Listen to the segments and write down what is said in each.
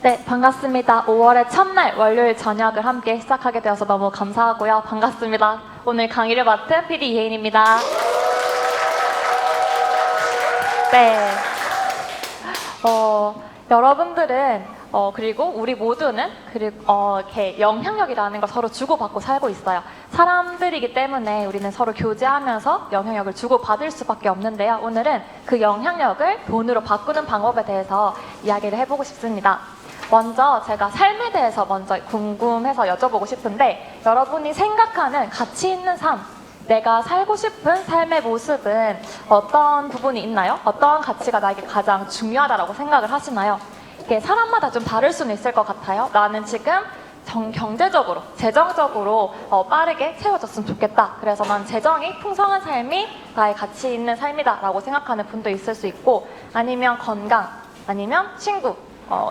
네, 반갑습니다. 5월의 첫날 월요일 저녁을 함께 시작하게 되어서 너무 감사하고요. 반갑습니다. 오늘 강의를 맡은 PD 이혜인입니다. 네. 여러분들은 그리고 우리 모두는 이렇게 영향력이라는 걸 서로 주고받고 살고 있어요. 사람들이기 때문에 우리는 서로 교제하면서 영향력을 주고받을 수밖에 없는데요. 오늘은 그 영향력을 돈으로 바꾸는 방법에 대해서 이야기를 해보고 싶습니다. 먼저 제가 삶에 대해서 먼저 궁금해서 여쭤보고 싶은데, 여러분이 생각하는 가치 있는 삶, 내가 살고 싶은 삶의 모습은 어떤 부분이 있나요? 어떤 가치가 나에게 가장 중요하다고 생각을 하시나요? 이게 사람마다 좀 다를 수는 있을 것 같아요. 나는 지금 경제적으로, 재정적으로 빠르게 채워졌으면 좋겠다. 그래서 난 재정이 풍성한 삶이 나의 가치 있는 삶이다 라고 생각하는 분도 있을 수 있고, 아니면 건강, 아니면 친구,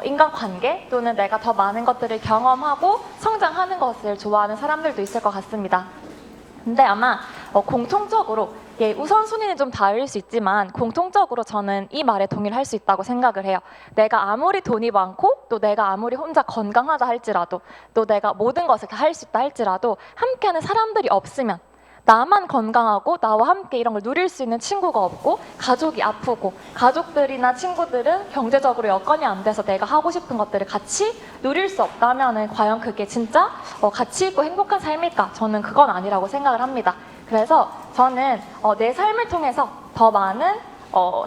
인간관계, 또는 내가 더 많은 것들을 경험하고 성장하는 것을 좋아하는 사람들도 있을 것 같습니다. 근데 아마 공통적으로, 우선순위는 좀 다를 수 있지만 공통적으로 저는 이 말에 동의를 할 수 있다고 생각을 해요. 내가 아무리 돈이 많고, 또 내가 아무리 혼자 건강하다 할지라도, 또 내가 모든 것을 다 할 수 있다 할지라도 함께하는 사람들이 없으면, 나만 건강하고 나와 함께 이런 걸 누릴 수 있는 친구가 없고, 가족이 아프고, 가족들이나 친구들은 경제적으로 여건이 안 돼서 내가 하고 싶은 것들을 같이 누릴 수 없다면 과연 그게 진짜 가치 있고 행복한 삶일까? 저는 그건 아니라고 생각을 합니다. 그래서 저는 내 삶을 통해서 더 많은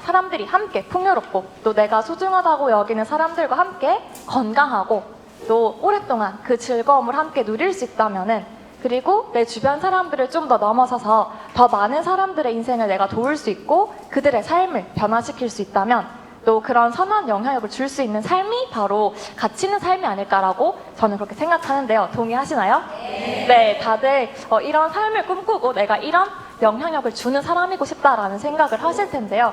사람들이 함께 풍요롭고, 또 내가 소중하다고 여기는 사람들과 함께 건강하고, 또 오랫동안 그 즐거움을 함께 누릴 수 있다면은, 그리고 내 주변 사람들을 좀 더 넘어서서 더 많은 사람들의 인생을 내가 도울 수 있고 그들의 삶을 변화시킬 수 있다면, 또 그런 선한 영향력을 줄 수 있는 삶이 바로 가치 있는 삶이 아닐까라고 저는 그렇게 생각하는데요. 동의하시나요? 네, 다들 이런 삶을 꿈꾸고 내가 이런 영향력을 주는 사람이고 싶다라는 생각을 하실 텐데요.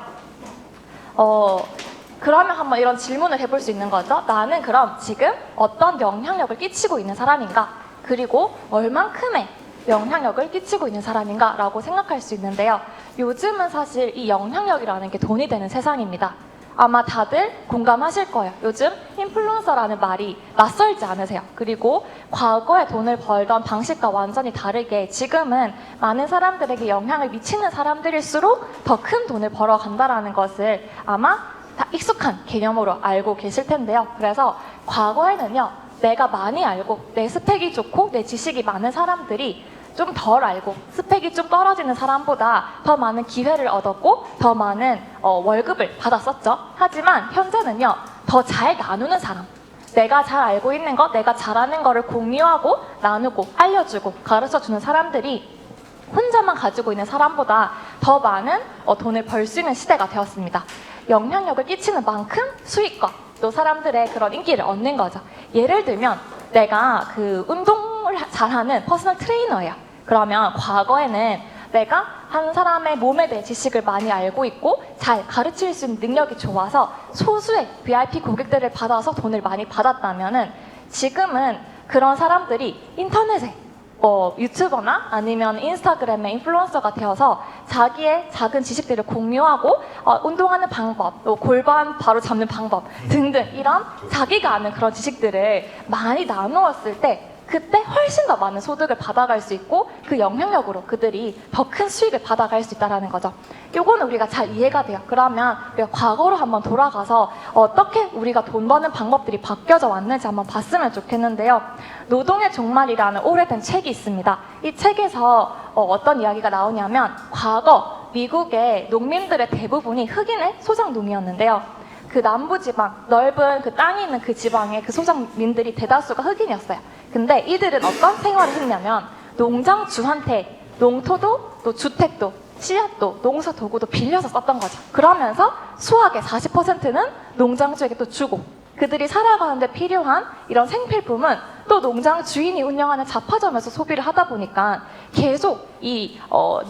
그러면 한번 이런 질문을 해볼 수 있는 거죠. 나는 그럼 지금 어떤 영향력을 끼치고 있는 사람인가? 그리고 얼만큼의 영향력을 끼치고 있는 사람인가 라고 생각할 수 있는데요. 요즘은 사실 이 영향력이라는 게 돈이 되는 세상입니다. 아마 다들 공감하실 거예요. 요즘 인플루언서라는 말이 낯설지 않으세요? 그리고 과거에 돈을 벌던 방식과 완전히 다르게 지금은 많은 사람들에게 영향을 미치는 사람들일수록 더 큰 돈을 벌어간다는 것을 아마 다 익숙한 개념으로 알고 계실 텐데요. 그래서 과거에는요, 내가 많이 알고 내 스펙이 좋고 내 지식이 많은 사람들이 좀 덜 알고 스펙이 좀 떨어지는 사람보다 더 많은 기회를 얻었고 더 많은 월급을 받았었죠. 하지만 현재는요, 더 잘 나누는 사람, 내가 잘 알고 있는 것, 내가 잘하는 거를 공유하고 나누고 알려주고 가르쳐주는 사람들이 혼자만 가지고 있는 사람보다 더 많은 돈을 벌 수 있는 시대가 되었습니다. 영향력을 끼치는 만큼 수익과 또 사람들의 그런 인기를 얻는 거죠. 예를 들면 내가 그 운동을 잘하는 퍼스널 트레이너예요. 그러면 과거에는 내가 한 사람의 몸에 대해 지식을 많이 알고 있고 잘 가르칠 수 있는 능력이 좋아서 소수의 VIP 고객들을 받아서 돈을 많이 받았다면은, 지금은 그런 사람들이 인터넷에 유튜버나 아니면 인스타그램의 인플루언서가 되어서 자기의 작은 지식들을 공유하고 운동하는 방법, 또 골반 바로 잡는 방법 등등 이런 자기가 아는 그런 지식들을 많이 나누었을 때, 그때 훨씬 더 많은 소득을 받아갈 수 있고 그 영향력으로 그들이 더 큰 수익을 받아갈 수 있다는 거죠. 요거는 우리가 잘 이해가 돼요. 그러면 우리가 과거로 한번 돌아가서 어떻게 우리가 돈 버는 방법들이 바뀌어져 왔는지 한번 봤으면 좋겠는데요. 노동의 종말이라는 오래된 책이 있습니다. 이 책에서 어떤 이야기가 나오냐면, 과거 미국의 농민들의 대부분이 흑인의 소작농이었는데요. 그 남부지방, 넓은 그 땅이 있는 그 지방의 그 소작민들이 대다수가 흑인이었어요. 근데 이들은 어떤 생활을 했냐면, 농장주한테 농토도 또 주택도 씨앗도 농사 도구도 빌려서 썼던 거죠. 그러면서 수확의 40%는 농장주에게 또 주고, 그들이 살아가는데 필요한 이런 생필품은 또 농장 주인이 운영하는 잡화점에서 소비를 하다 보니까 계속 이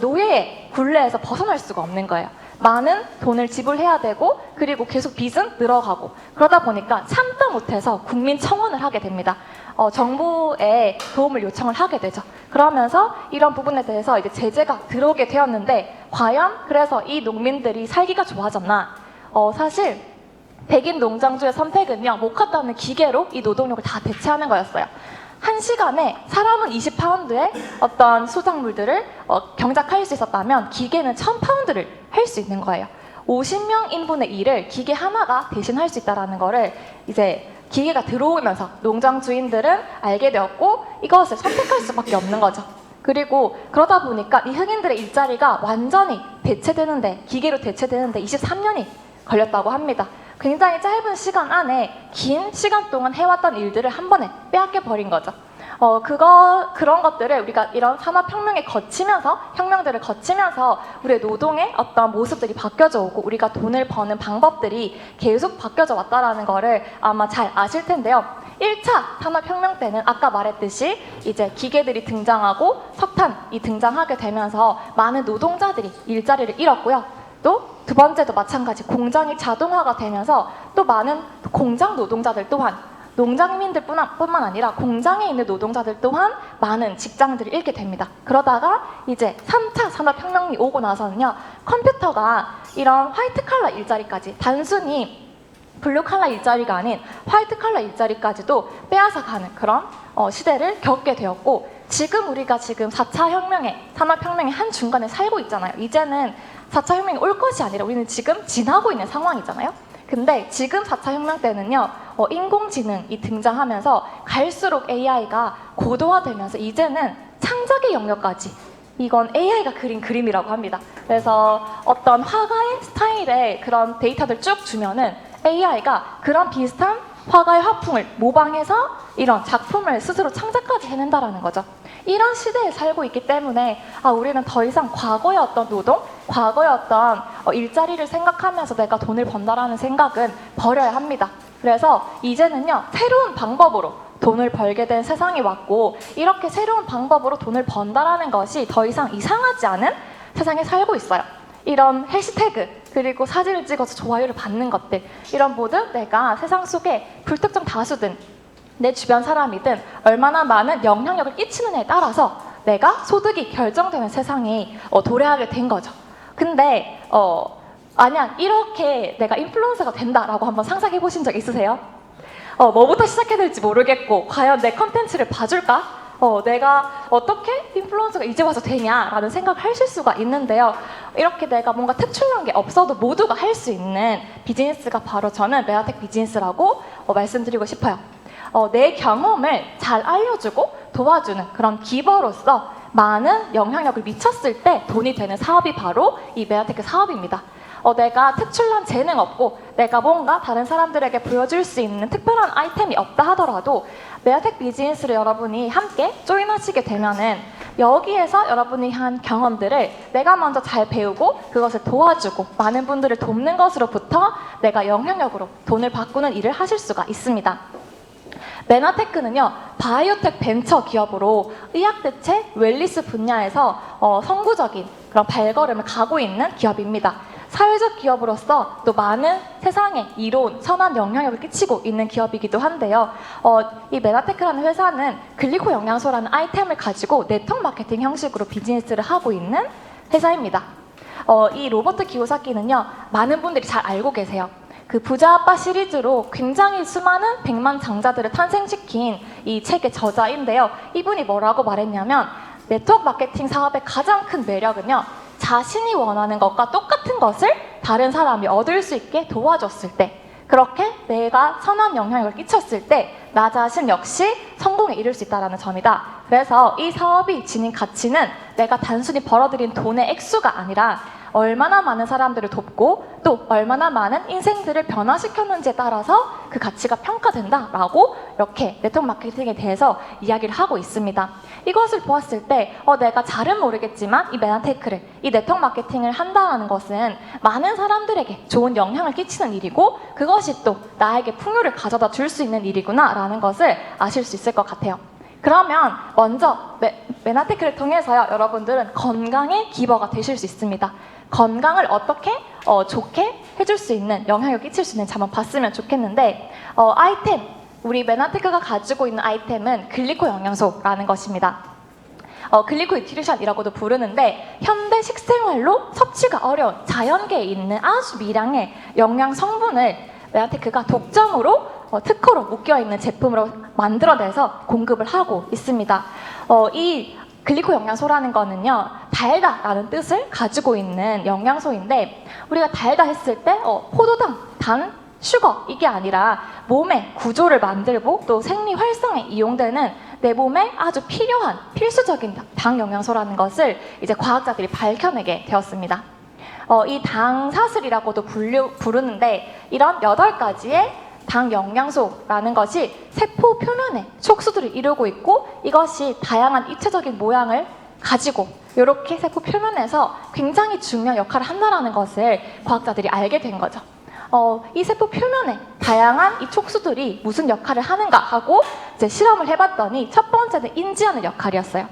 노예의 굴레에서 벗어날 수가 없는 거예요. 많은 돈을 지불해야 되고, 그리고 계속 빚은 늘어가고, 그러다 보니까 참다 못해서 국민청원을 하게 됩니다. 정부에 도움을 요청을 하게 되죠. 그러면서 이런 부분에 대해서 이제 제재가 들어오게 되었는데, 과연 그래서 이 농민들이 살기가 좋아졌나? 사실 백인 농장주의 선택은요, 모카다는 기계로 이 노동력을 다 대체하는 거였어요. 한 시간에 사람은 20파운드의 어떤 수작물들을 경작할 수 있었다면 기계는 1000파운드를 할 수 있는 거예요. 50명 인분의 일을 기계 하나가 대신할 수 있다는 거를 이제 기계가 들어오면서 농장 주인들은 알게 되었고 이것을 선택할 수밖에 없는 거죠. 그리고 그러다 보니까 이 흑인들의 일자리가 완전히 대체되는데, 기계로 대체되는데 23년이 걸렸다고 합니다. 굉장히 짧은 시간 안에 긴 시간 동안 해왔던 일들을 한 번에 빼앗겨 버린 거죠. 그런 것들을 우리가 이런 산업혁명을 거치면서, 혁명들을 거치면서 우리의 노동의 어떤 모습들이 바뀌어져 오고 우리가 돈을 버는 방법들이 계속 바뀌어져 왔다라는 거를 아마 잘 아실 텐데요. 1차 산업혁명 때는 아까 말했듯이 이제 기계들이 등장하고 석탄이 등장하게 되면서 많은 노동자들이 일자리를 잃었고요. 또 두 번째도 마찬가지, 공장이 자동화가 되면서 또 많은 공장 노동자들 또한, 농장민들 뿐만 아니라 공장에 있는 노동자들 또한 많은 직장들을 잃게 됩니다. 그러다가 이제 3차 산업혁명이 오고 나서는요, 컴퓨터가 이런 화이트 칼라 일자리까지, 단순히 블루 칼라 일자리가 아닌 화이트 칼라 일자리까지도 빼앗아 가는 그런 시대를 겪게 되었고, 지금 우리가 지금 4차 혁명의, 산업혁명의 한 중간에 살고 있잖아요. 이제는 4차 혁명이 올 것이 아니라 우리는 지금 지나고 있는 상황이잖아요. 근데 지금 4차 혁명 때는요, 인공지능이 등장하면서 갈수록 AI가 고도화되면서 이제는 창작의 영역까지, 이건 AI가 그린 그림이라고 합니다. 그래서 어떤 화가의 스타일의 그런 데이터들 쭉 주면은 AI가 그런 비슷한 화가의 화풍을 모방해서 이런 작품을 스스로 창작까지 해낸다라는 거죠. 이런 시대에 살고 있기 때문에 우리는 더 이상 과거의 어떤 노동, 과거의 어떤 일자리를 생각하면서 내가 돈을 번다라는 생각은 버려야 합니다. 그래서 이제는요, 새로운 방법으로 돈을 벌게 된 세상이 왔고, 이렇게 새로운 방법으로 돈을 번다라는 것이 더 이상 이상하지 않은 세상에 살고 있어요. 이런 해시태그, 그리고 사진을 찍어서 좋아요를 받는 것들, 이런 모든 내가 세상 속에 불특정 다수든 내 주변 사람이든 얼마나 많은 영향력을 끼치느냐에 따라서 내가 소득이 결정되는 세상에 도래하게 된 거죠. 근데 만약 이렇게 내가 인플루언서가 된다라고 한번 상상해 보신 적 있으세요? 뭐부터 시작해야 될지 모르겠고, 과연 내 컨텐츠를 봐줄까? 내가 어떻게 인플루언서가 이제 와서 되냐라는 생각을 하실 수가 있는데요. 이렇게 내가 뭔가 특출난 게 없어도 모두가 할 수 있는 비즈니스가 바로 저는 메가텍 비즈니스라고 말씀드리고 싶어요. 내 경험을 잘 알려주고 도와주는 그런 기버로서 많은 영향력을 미쳤을 때 돈이 되는 사업이 바로 이 메가테크 사업입니다. 내가 특출난 재능 없고 내가 뭔가 다른 사람들에게 보여줄 수 있는 특별한 아이템이 없다 하더라도 메가텍 비즈니스를 여러분이 함께 조인하시게 되면은 여기에서 여러분이 한 경험들을 내가 먼저 잘 배우고 그것을 도와주고 많은 분들을 돕는 것으로부터 내가 영향력으로 돈을 바꾸는 일을 하실 수가 있습니다. 메나테크는요, 바이오텍 벤처 기업으로 의학대체 웰니스 분야에서 선구적인 그런 발걸음을 가고 있는 기업입니다. 사회적 기업으로서 또 많은 세상에 이로운 선한 영향력을 끼치고 있는 기업이기도 한데요. 이 메나테크라는 회사는 글리코 영양소라는 아이템을 가지고 네트워크 마케팅 형식으로 비즈니스를 하고 있는 회사입니다. 이 로버트 기요사키는요, 많은 분들이 잘 알고 계세요. 그 부자 아빠 시리즈로 굉장히 수많은 백만 장자들을 탄생시킨 이 책의 저자인데요. 이분이 뭐라고 말했냐면, 네트워크 마케팅 사업의 가장 큰 매력은요, 자신이 원하는 것과 똑같은 것을 다른 사람이 얻을 수 있게 도와줬을 때, 그렇게 내가 선한 영향력을 끼쳤을 때 나 자신 역시 성공에 이를 수 있다는 점이다. 그래서 이 사업이 지닌 가치는 내가 단순히 벌어들인 돈의 액수가 아니라 얼마나 많은 사람들을 돕고 또 얼마나 많은 인생들을 변화시켰는지에 따라서 그 가치가 평가된다라고 이렇게 네트워크 마케팅에 대해서 이야기를 하고 있습니다. 이것을 보았을 때 내가 잘은 모르겠지만 이 메나테크를, 이 네트워크 마케팅을 한다는 것은 많은 사람들에게 좋은 영향을 끼치는 일이고 그것이 또 나에게 풍요를 가져다 줄 수 있는 일이구나 라는 것을 아실 수 있을 것 같아요. 그러면 먼저 메나테크를 통해서요, 여러분들은 건강의 기버가 되실 수 있습니다. 건강을 어떻게 좋게 해줄 수 있는, 영향을 끼칠 수 있는지 한번 봤으면 좋겠는데, 아이템, 우리 메나테크가 가지고 있는 아이템은 글리코 영양소라는 것입니다. 글리코 뉴트리션이라고도 부르는데, 현대 식생활로 섭취가 어려운 자연계에 있는 아주 미량의 영양 성분을 내한테 그가 독점으로 특허로 묶여있는 제품으로 만들어내서 공급을 하고 있습니다. 이 글리코 영양소라는 거는요, 달다라는 뜻을 가지고 있는 영양소인데, 우리가 달다 했을 때 포도당, 단, 슈거 이게 아니라 몸의 구조를 만들고 또 생리 활성에 이용되는 내 몸에 아주 필요한 필수적인 당 영양소라는 것을 이제 과학자들이 밝혀내게 되었습니다. 이 당사슬이라고도 부르는데, 이런 8가지의 당 영양소라는 것이 세포 표면에 촉수들을 이루고 있고, 이것이 다양한 입체적인 모양을 가지고 이렇게 세포 표면에서 굉장히 중요한 역할을 한다는 것을 과학자들이 알게 된 거죠. 이 세포 표면에 다양한 이 촉수들이 무슨 역할을 하는가 하고 이제 실험을 해봤더니, 첫 번째는 인지하는 역할이었어요.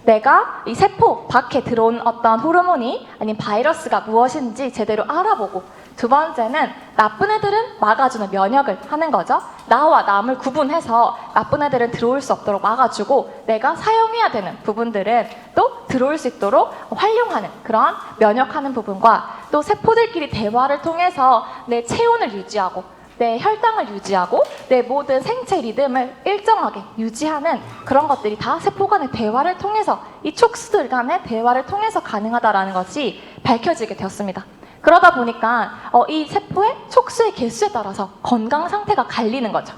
내가 이 세포 밖에 들어온 어떤 호르몬이 아닌 바이러스가 무엇인지 제대로 알아보고, 두 번째는 나쁜 애들은 막아주는 면역을 하는 거죠. 나와 남을 구분해서 나쁜 애들은 들어올 수 없도록 막아주고, 내가 사용해야 되는 부분들은 또 들어올 수 있도록 활용하는 그런 면역하는 부분과, 또 세포들끼리 대화를 통해서 내 체온을 유지하고 내 혈당을 유지하고 내 모든 생체 리듬을 일정하게 유지하는 그런 것들이 다 세포 간의 대화를 통해서, 이 촉수들 간의 대화를 통해서 가능하다는 것이 밝혀지게 되었습니다. 그러다 보니까 이 세포의 촉수의 개수에 따라서 건강 상태가 갈리는 거죠.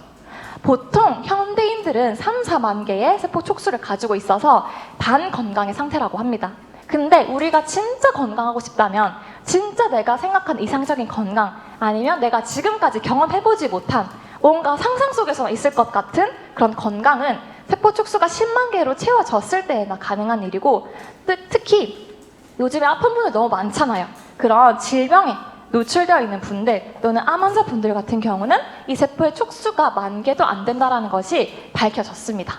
보통 현대인들은 3, 4만 개의 세포 촉수를 가지고 있어서 반건강의 상태라고 합니다. 근데 우리가 진짜 건강하고 싶다면, 진짜 내가 생각한 이상적인 건강, 아니면 내가 지금까지 경험해보지 못한 뭔가 상상 속에서 있을 것 같은 그런 건강은 세포 촉수가 10만 개로 채워졌을 때에나 가능한 일이고, 특히 요즘에 아픈 분들 너무 많잖아요. 그런 질병에 노출되어 있는 분들 또는 암 환자분들 같은 경우는 이 세포의 촉수가 1만 개도 안 된다는 것이 밝혀졌습니다.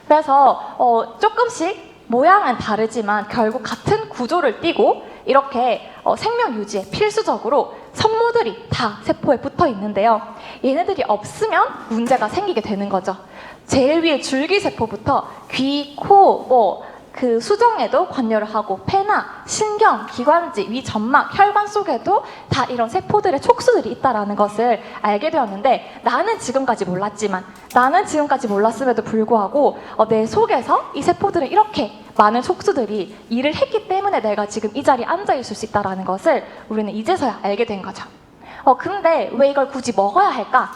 그래서 조금씩 모양은 다르지만 결국 같은 구조를 띠고, 이렇게 생명 유지에 필수적으로 성모들이 다 세포에 붙어 있는데요. 얘네들이 없으면 문제가 생기게 되는 거죠. 제일 위에 줄기세포부터 귀, 코, 그 수정에도 관여를 하고, 폐나 신경, 기관지, 위 점막, 혈관 속에도 다 이런 세포들의 촉수들이 있다는 것을 알게 되었는데, 나는 지금까지 몰랐음에도 불구하고 내 속에서 이 세포들은 이렇게 많은 촉수들이 일을 했기 때문에 내가 지금 이 자리에 앉아 있을 수 있다는 것을 우리는 이제서야 알게 된 거죠. 근데 왜 이걸 굳이 먹어야 할까?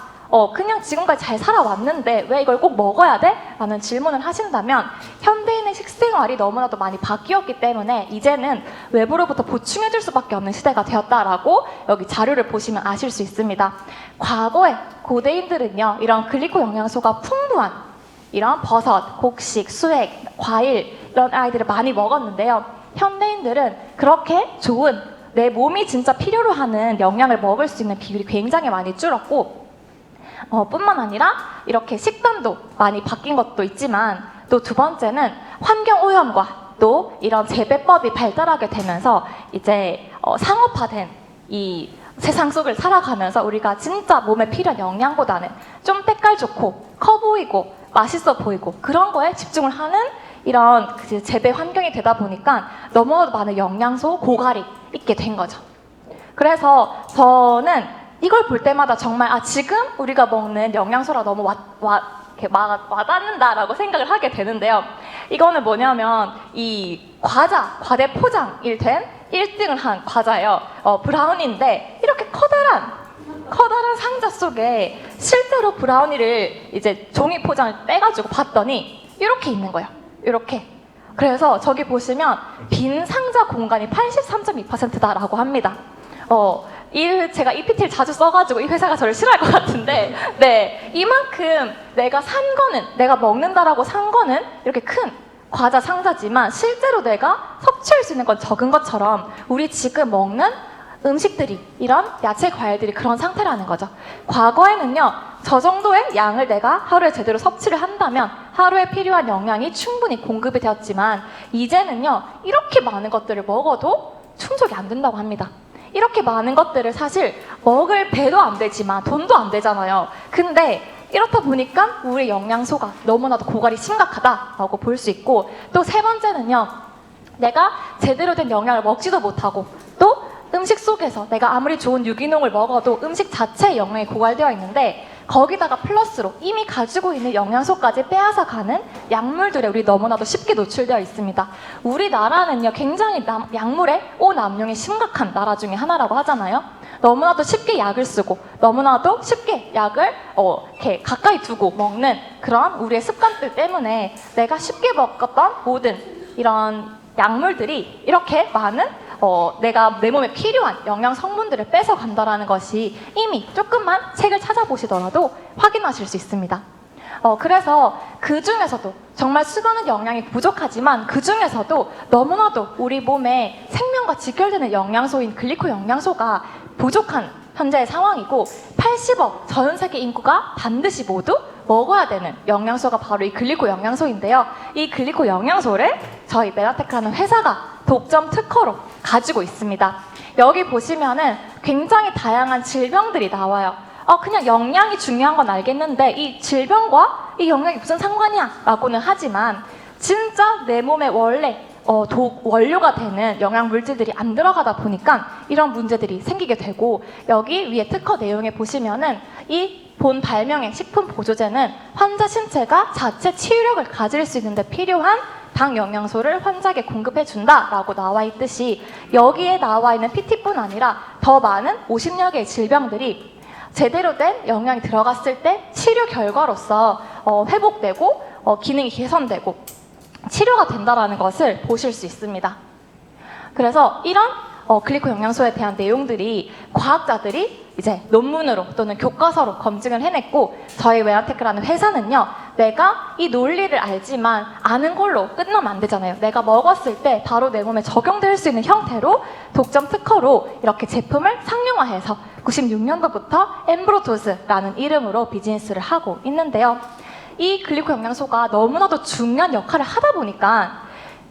그냥 지금까지 잘 살아왔는데 왜 이걸 꼭 먹어야 돼? 라는 질문을 하신다면, 현대인의 식생활이 너무나도 많이 바뀌었기 때문에 이제는 외부로부터 보충해줄 수밖에 없는 시대가 되었다라고 여기 자료를 보시면 아실 수 있습니다. 과거에 고대인들은요, 이런 글리코 영양소가 풍부한 이런 버섯, 곡식, 수액, 과일 이런 아이들을 많이 먹었는데요. 현대인들은 그렇게 좋은, 내 몸이 진짜 필요로 하는 영양을 먹을 수 있는 비율이 굉장히 많이 줄었고, 뿐만 아니라 이렇게 식단도 많이 바뀐 것도 있지만, 또 두 번째는 환경 오염과 또 이런 재배법이 발달하게 되면서 이제 상업화된 이 세상 속을 살아가면서 우리가 진짜 몸에 필요한 영양보다는 좀 때깔 좋고 커 보이고 맛있어 보이고 그런 거에 집중을 하는 이런 재배 환경이 되다 보니까 너무 많은 영양소 고갈이 있게 된 거죠. 그래서 저는 이걸 볼 때마다 정말 지금 우리가 먹는 영양소라 너무 이렇게 와닿는다라고 생각을 하게 되는데요. 이거는 뭐냐면 이 과대 포장이 된 1등을 한 과자예요. 브라우니인데 이렇게 커다란 상자 속에 실제로 브라우니를 이제 종이 포장을 떼가지고 봤더니 이렇게 있는 거예요. 이렇게. 그래서 저기 보시면 빈 상자 공간이 83.2%다라고 합니다. 제가 이 PT를 자주 써가지고 이 회사가 저를 싫어할 것 같은데, 네, 이만큼 내가 먹는다라고 산 거는 이렇게 큰 과자 상자지만 실제로 내가 섭취할 수 있는 건 적은 것처럼 우리 지금 먹는 음식들이, 이런 야채, 과일들이 그런 상태라는 거죠. 과거에는요, 저 정도의 양을 내가 하루에 제대로 섭취를 한다면 하루에 필요한 영양이 충분히 공급이 되었지만, 이제는요, 이렇게 많은 것들을 먹어도 충족이 안 된다고 합니다. 이렇게 많은 것들을 사실 먹을 배도 안 되지만 돈도 안 되잖아요. 근데 이렇다 보니까 우리 영양소가 너무나도 고갈이 심각하다라고 볼 수 있고, 또 세 번째는요, 내가 제대로 된 영양을 먹지도 못하고 또 음식 속에서 내가 아무리 좋은 유기농을 먹어도 음식 자체에 영양이 고갈되어 있는데 거기다가 플러스로 이미 가지고 있는 영양소까지 빼앗아 가는 약물들에 우리 너무나도 쉽게 노출되어 있습니다. 우리나라는요, 굉장히 약물의 오남용이 심각한 나라 중에 하나라고 하잖아요. 너무나도 쉽게 약을 쓰고 너무나도 쉽게 약을 이렇게 가까이 두고 먹는 그런 우리의 습관들 때문에 내가 쉽게 먹었던 모든 이런 약물들이 이렇게 많은 내가 내 몸에 필요한 영양 성분들을 뺏어 간다라는 것이 이미 조금만 책을 찾아보시더라도 확인하실 수 있습니다. 그래서 그 중에서도 정말 수많은 영양이 부족하지만 그 중에서도 너무나도 우리 몸에 생명과 직결되는 영양소인 글리코 영양소가 부족한 현재의 상황이고 80억 전 세계 인구가 반드시 모두 먹어야 되는 영양소가 바로 이 글리코 영양소인데요. 이 글리코 영양소를 저희 메나테크라는 회사가 독점 특허로 가지고 있습니다. 여기 보시면은 굉장히 다양한 질병들이 나와요. 그냥 영양이 중요한 건 알겠는데 이 질병과 이 영양이 무슨 상관이야? 라고는 하지만 진짜 내 몸에 원래 원료가 되는 영양 물질들이 안 들어가다 보니까 이런 문제들이 생기게 되고 여기 위에 특허 내용에 보시면은 이 본 발명의 식품 보조제는 환자 신체가 자체 치유력을 가질 수 있는데 필요한 당 영양소를 환자에게 공급해 준다라고 나와 있듯이 여기에 나와 있는 PT뿐 아니라 더 많은 50여 개의 질병들이 제대로 된 영양이 들어갔을 때 치료 결과로서 회복되고 기능이 개선되고 치료가 된다는 것을 보실 수 있습니다. 그래서 이런 글리코 영양소에 대한 내용들이 과학자들이 이제 논문으로 또는 교과서로 검증을 해냈고 저희 메나테크라는 회사는요, 내가 이 논리를 알지만 아는 걸로 끝나면 안 되잖아요. 내가 먹었을 때 바로 내 몸에 적용될 수 있는 형태로 독점 특허로 이렇게 제품을 상용화해서 96년도부터 엠브로토스라는 이름으로 비즈니스를 하고 있는데요. 이 글리코 영양소가 너무나도 중요한 역할을 하다 보니까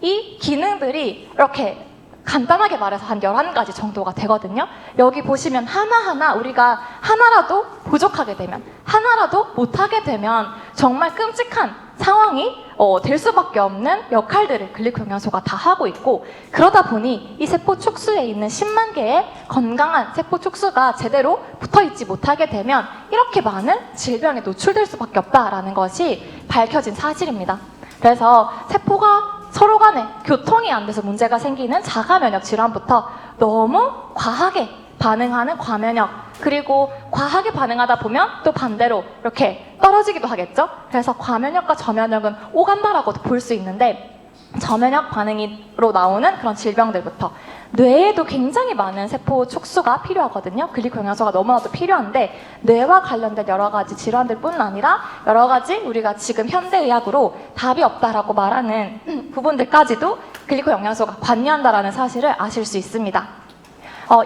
이 기능들이 이렇게 간단하게 말해서 한 11가지 정도가 되거든요. 여기 보시면 하나하나 우리가 하나라도 부족하게 되면 하나라도 못하게 되면 정말 끔찍한 상황이 될 수밖에 없는 역할들을 글리코 영양소가 다 하고 있고 그러다 보니 이 세포 촉수에 있는 10만 개의 건강한 세포 촉수가 제대로 붙어있지 못하게 되면 이렇게 많은 질병에 노출될 수밖에 없다라는 것이 밝혀진 사실입니다. 그래서 세포가 서로 간에 교통이 안 돼서 문제가 생기는 자가 면역 질환부터 너무 과하게 반응하는 과면역, 그리고 과하게 반응하다 보면 또 반대로 이렇게 떨어지기도 하겠죠. 그래서 과면역과 저면역은 오간다라고도 볼 수 있는데 저면역 반응으로 나오는 그런 질병들부터 뇌에도 굉장히 많은 세포 촉수가 필요하거든요. 글리코 영양소가 너무나도 필요한데 뇌와 관련된 여러 가지 질환들뿐 아니라 여러 가지 우리가 지금 현대의학으로 답이 없다라고 말하는 부분들까지도 글리코 영양소가 관여한다라는 사실을 아실 수 있습니다.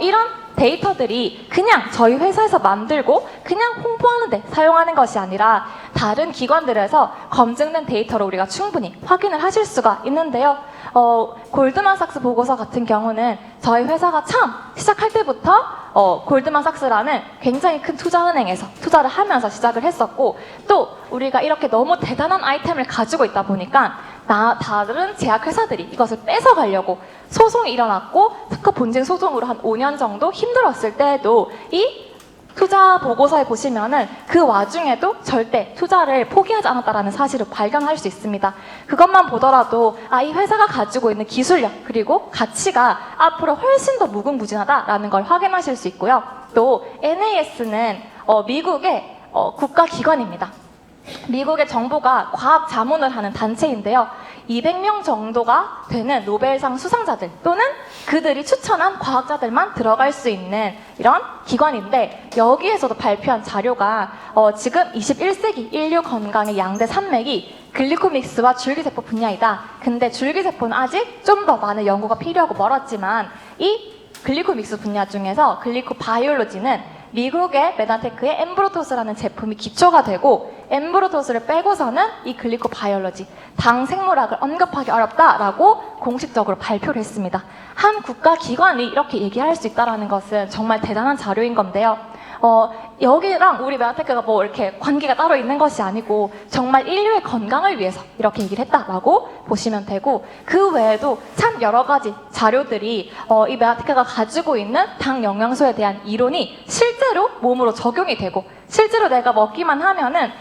이런 데이터들이 그냥 저희 회사에서 만들고 그냥 홍보하는 데 사용하는 것이 아니라 다른 기관들에서 검증된 데이터로 우리가 충분히 확인을 하실 수가 있는데요. 골드만삭스 보고서 같은 경우는 저희 회사가 처음 시작할 때부터 골드만삭스라는 굉장히 큰 투자은행에서 투자를 하면서 시작을 했었고 또 우리가 이렇게 너무 대단한 아이템을 가지고 있다 보니까 다른 제약회사들이 이것을 뺏어가려고 소송이 일어났고 특허 본진 소송으로 한 5년 정도 힘들었을 때에도 이 투자 보고서에 보시면은 그 와중에도 절대 투자를 포기하지 않았다라는 사실을 발견할 수 있습니다. 그것만 보더라도 이 회사가 가지고 있는 기술력 그리고 가치가 앞으로 훨씬 더 무궁무진하다라는 걸 확인하실 수 있고요. 또 NAS는 미국의 국가기관입니다. 미국의 정부가 과학 자문을 하는 단체인데요. 200명 정도가 되는 노벨상 수상자들 또는 그들이 추천한 과학자들만 들어갈 수 있는 이런 기관인데 여기에서도 발표한 자료가 지금 21세기 인류 건강의 양대 산맥이 글리코믹스와 줄기세포 분야이다. 근데 줄기세포는 아직 좀 더 많은 연구가 필요하고 멀었지만 이 글리코믹스 분야 중에서 글리코바이올로지는 미국의 메나테크의 엠브로토스라는 제품이 기초가 되고 엠브로토스를 빼고서는 이 글리코바이올로지, 당 생물학을 언급하기 어렵다라고 공식적으로 발표를 했습니다. 한 국가기관이 이렇게 얘기할 수 있다는 것은 정말 대단한 자료인 건데요. 여기랑 우리 메가테크가 뭐 이렇게 관계가 따로 있는 것이 아니고 정말 인류의 건강을 위해서 이렇게 얘기를 했다라고 보시면 되고, 그 외에도 참 여러 가지 자료들이 이 메가테크가 가지고 있는 당 영양소에 대한 이론이 실제로 몸으로 적용이 되고, 실제로 내가 먹기만 하면은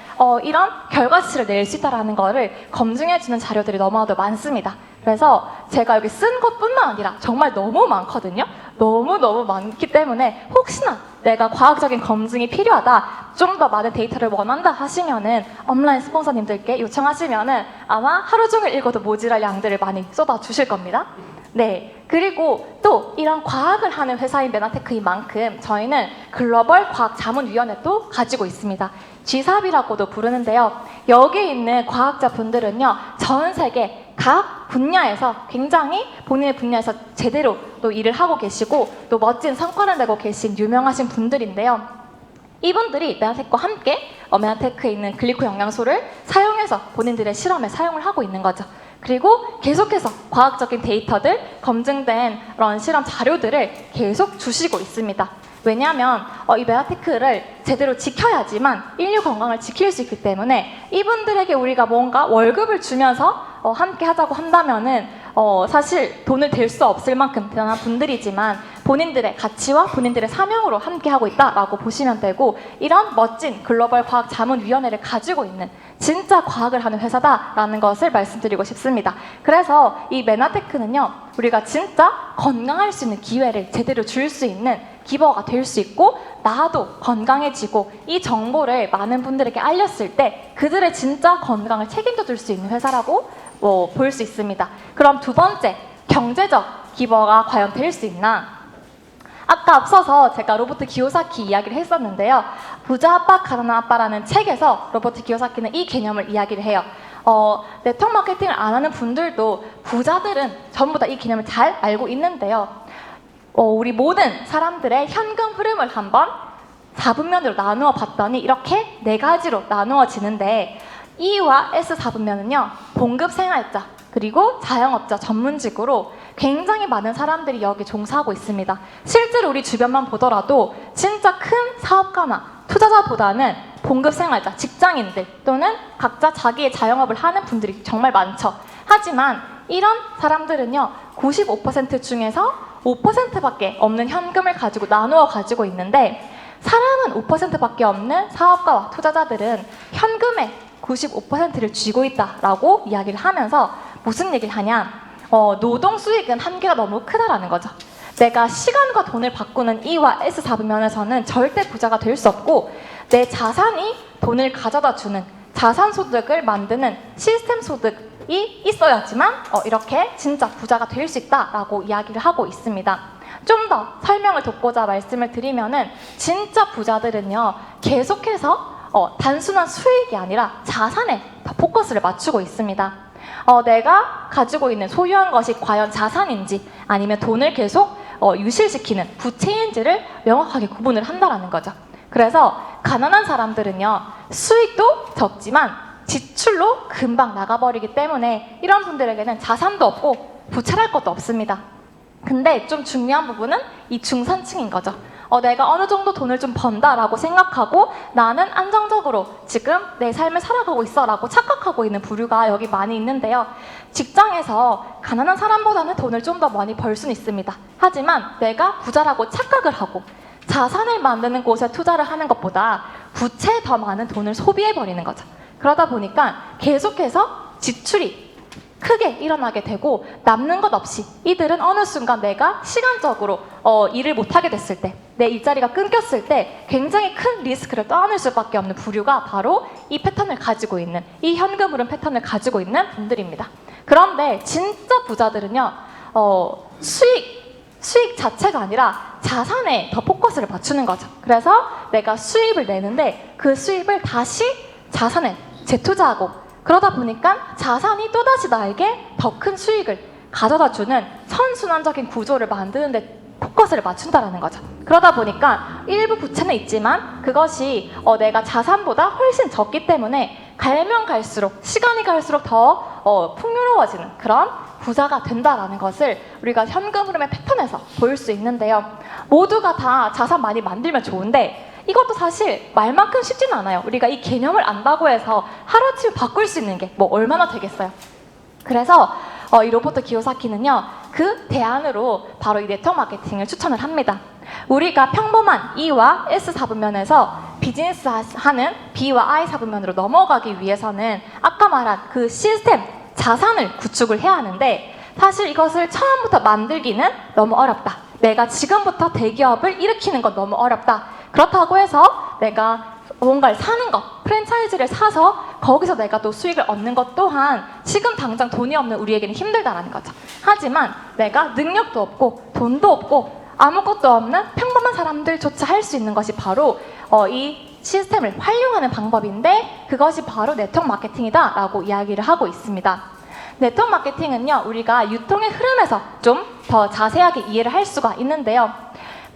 이런 결과치를 낼 수 있다라는 거를 검증해주는 자료들이 너무나도 많습니다. 그래서 제가 여기 쓴 것뿐만 아니라 정말 너무 많거든요. 너무너무 많기 때문에 혹시나 내가 과학적인 검증이 필요하다, 좀 더 많은 데이터를 원한다 하시면은 온라인 스폰서님들께 요청하시면은 아마 하루 종일 읽어도 모자랄 양들을 많이 쏟아 주실 겁니다. 네, 그리고 또 이런 과학을 하는 회사인 메나테크인 만큼 저희는 글로벌 과학자문위원회도 가지고 있습니다. G4B라고도 부르는데요. 여기 있는 과학자분들은요, 전 세계 각 분야에서 굉장히 본인의 분야에서 제대로 또 일을 하고 계시고 또 멋진 성과를 내고 계신 유명하신 분들인데요. 이분들이 메나테크와 함께 메나테크에 있는 글리코 영양소를 사용해서 본인들의 실험에 사용을 하고 있는 거죠. 그리고 계속해서 과학적인 데이터들, 검증된 그런 실험 자료들을 계속 주시고 있습니다. 왜냐하면 이 메나테크를 제대로 지켜야지만 인류 건강을 지킬 수 있기 때문에 이분들에게 우리가 뭔가 월급을 주면서 함께 하자고 한다면은 사실 돈을 댈 수 없을 만큼 대단한 분들이지만 본인들의 가치와 본인들의 사명으로 함께 하고 있다라고 보시면 되고, 이런 멋진 글로벌 과학자문위원회를 가지고 있는 진짜 과학을 하는 회사다라는 것을 말씀드리고 싶습니다. 그래서 이 메나테크는요, 우리가 진짜 건강할 수 있는 기회를 제대로 줄 수 있는 기버가 될 수 있고, 나도 건강해지고 이 정보를 많은 분들에게 알렸을 때 그들의 진짜 건강을 책임져 줄 수 있는 회사라고 볼 수 있습니다. 그럼 두 번째, 경제적 기버가 과연 될 수 있나? 아까 앞서서 제가 로버트 기요사키 이야기를 했었는데요. 부자 아빠, 가난한 아빠라는 책에서 로버트 기요사키는 이 개념을 이야기를 해요. 네트워크 마케팅을 안 하는 분들도 부자들은 전부 다 이 개념을 잘 알고 있는데요. 우리 모든 사람들의 현금 흐름을 한번 4분면으로 나누어 봤더니 이렇게 네 가지로 나누어지는데, E와 S 4분면은요, 봉급 생활자 그리고 자영업자 전문직으로 굉장히 많은 사람들이 여기 종사하고 있습니다. 실제로 우리 주변만 보더라도 진짜 큰 사업가나 투자자보다는 봉급 생활자, 직장인들 또는 각자 자기의 자영업을 하는 분들이 정말 많죠. 하지만 이런 사람들은요, 95% 중에서 5%밖에 없는 현금을 가지고 나누어 가지고 있는데, 사람은 5%밖에 없는 사업가와 투자자들은 현금의 95%를 쥐고 있다라고 이야기를 하면서 무슨 얘기를 하냐, 노동 수익은 한계가 너무 크다라는 거죠. 내가 시간과 돈을 바꾸는 E와 S 4분면에서는 절대 부자가 될 수 없고, 내 자산이 돈을 가져다 주는 자산 소득을 만드는 시스템 소득이 있어야지만 이렇게 진짜 부자가 될 수 있다라고 이야기를 하고 있습니다. 좀 더 설명을 돕고자 말씀을 드리면은, 진짜 부자들은요, 계속해서 단순한 수익이 아니라 자산에 더 포커스를 맞추고 있습니다. 내가 가지고 있는 소유한 것이 과연 자산인지 아니면 돈을 계속 유실시키는 부채인지를 명확하게 구분을 한다는 거죠. 그래서 가난한 사람들은요, 수익도 적지만 지출로 금방 나가버리기 때문에 이런 분들에게는 자산도 없고 부채랄 것도 없습니다. 근데 좀 중요한 부분은 이 중산층인 거죠. 내가 어느 정도 돈을 좀 번다라고 생각하고 나는 안정적으로 지금 내 삶을 살아가고 있어라고 착각하고 있는 부류가 여기 많이 있는데요. 직장에서 가난한 사람보다는 돈을 좀 더 많이 벌 수는 있습니다. 하지만 내가 부자라고 착각을 하고 자산을 만드는 곳에 투자를 하는 것보다 부채에 더 많은 돈을 소비해버리는 거죠. 그러다 보니까 계속해서 지출이 크게 일어나게 되고 남는 것 없이 이들은 어느 순간 내가 시간적으로 일을 못하게 됐을 때, 내 일자리가 끊겼을 때 굉장히 큰 리스크를 떠안을 수밖에 없는 부류가 바로 이 패턴을 가지고 있는, 이 현금 흐름 패턴을 가지고 있는 분들입니다. 그런데 진짜 부자들은요, 수익 자체가 아니라 자산에 더 포커스를 맞추는 거죠. 그래서 내가 수입을 내는데 그 수입을 다시 자산에 재투자하고, 그러다 보니까 자산이 또다시 나에게 더 큰 수익을 가져다주는 선순환적인 구조를 만드는 데 포커스를 맞춘다는 거죠. 그러다 보니까 일부 부채는 있지만 그것이 내가 자산보다 훨씬 적기 때문에 갈면 갈수록, 시간이 갈수록 더 풍요로워지는 그런 부자가 된다라는 것을 우리가 현금 흐름의 패턴에서 볼 수 있는데요. 모두가 다 자산 많이 만들면 좋은데 이것도 사실 말만큼 쉽지는 않아요. 우리가 이 개념을 안다고 해서 하루아침에 바꿀 수 있는 게 뭐 얼마나 되겠어요. 그래서 이 로버트 기요사키는요, 그 대안으로 바로 이 네트워크 마케팅을 추천을 합니다. 우리가 평범한 E와 S 사분면에서 비즈니스 하는 B와 I 사분면으로 넘어가기 위해서는 아까 말한 그 시스템, 자산을 구축을 해야 하는데, 사실 이것을 처음부터 만들기는 너무 어렵다. 내가 지금부터 대기업을 일으키는 건 너무 어렵다. 그렇다고 해서 내가 뭔가를 사는 것, 프랜차이즈를 사서 거기서 내가 또 수익을 얻는 것 또한 지금 당장 돈이 없는 우리에게는 힘들다라는 거죠. 하지만 내가 능력도 없고 돈도 없고 아무것도 없는 평범한 사람들조차 할 수 있는 것이 바로 이 시스템을 활용하는 방법인데, 그것이 바로 네트워크 마케팅이다 라고 이야기를 하고 있습니다. 네트워크 마케팅은요, 우리가 유통의 흐름에서 좀 더 자세하게 이해를 할 수가 있는데요.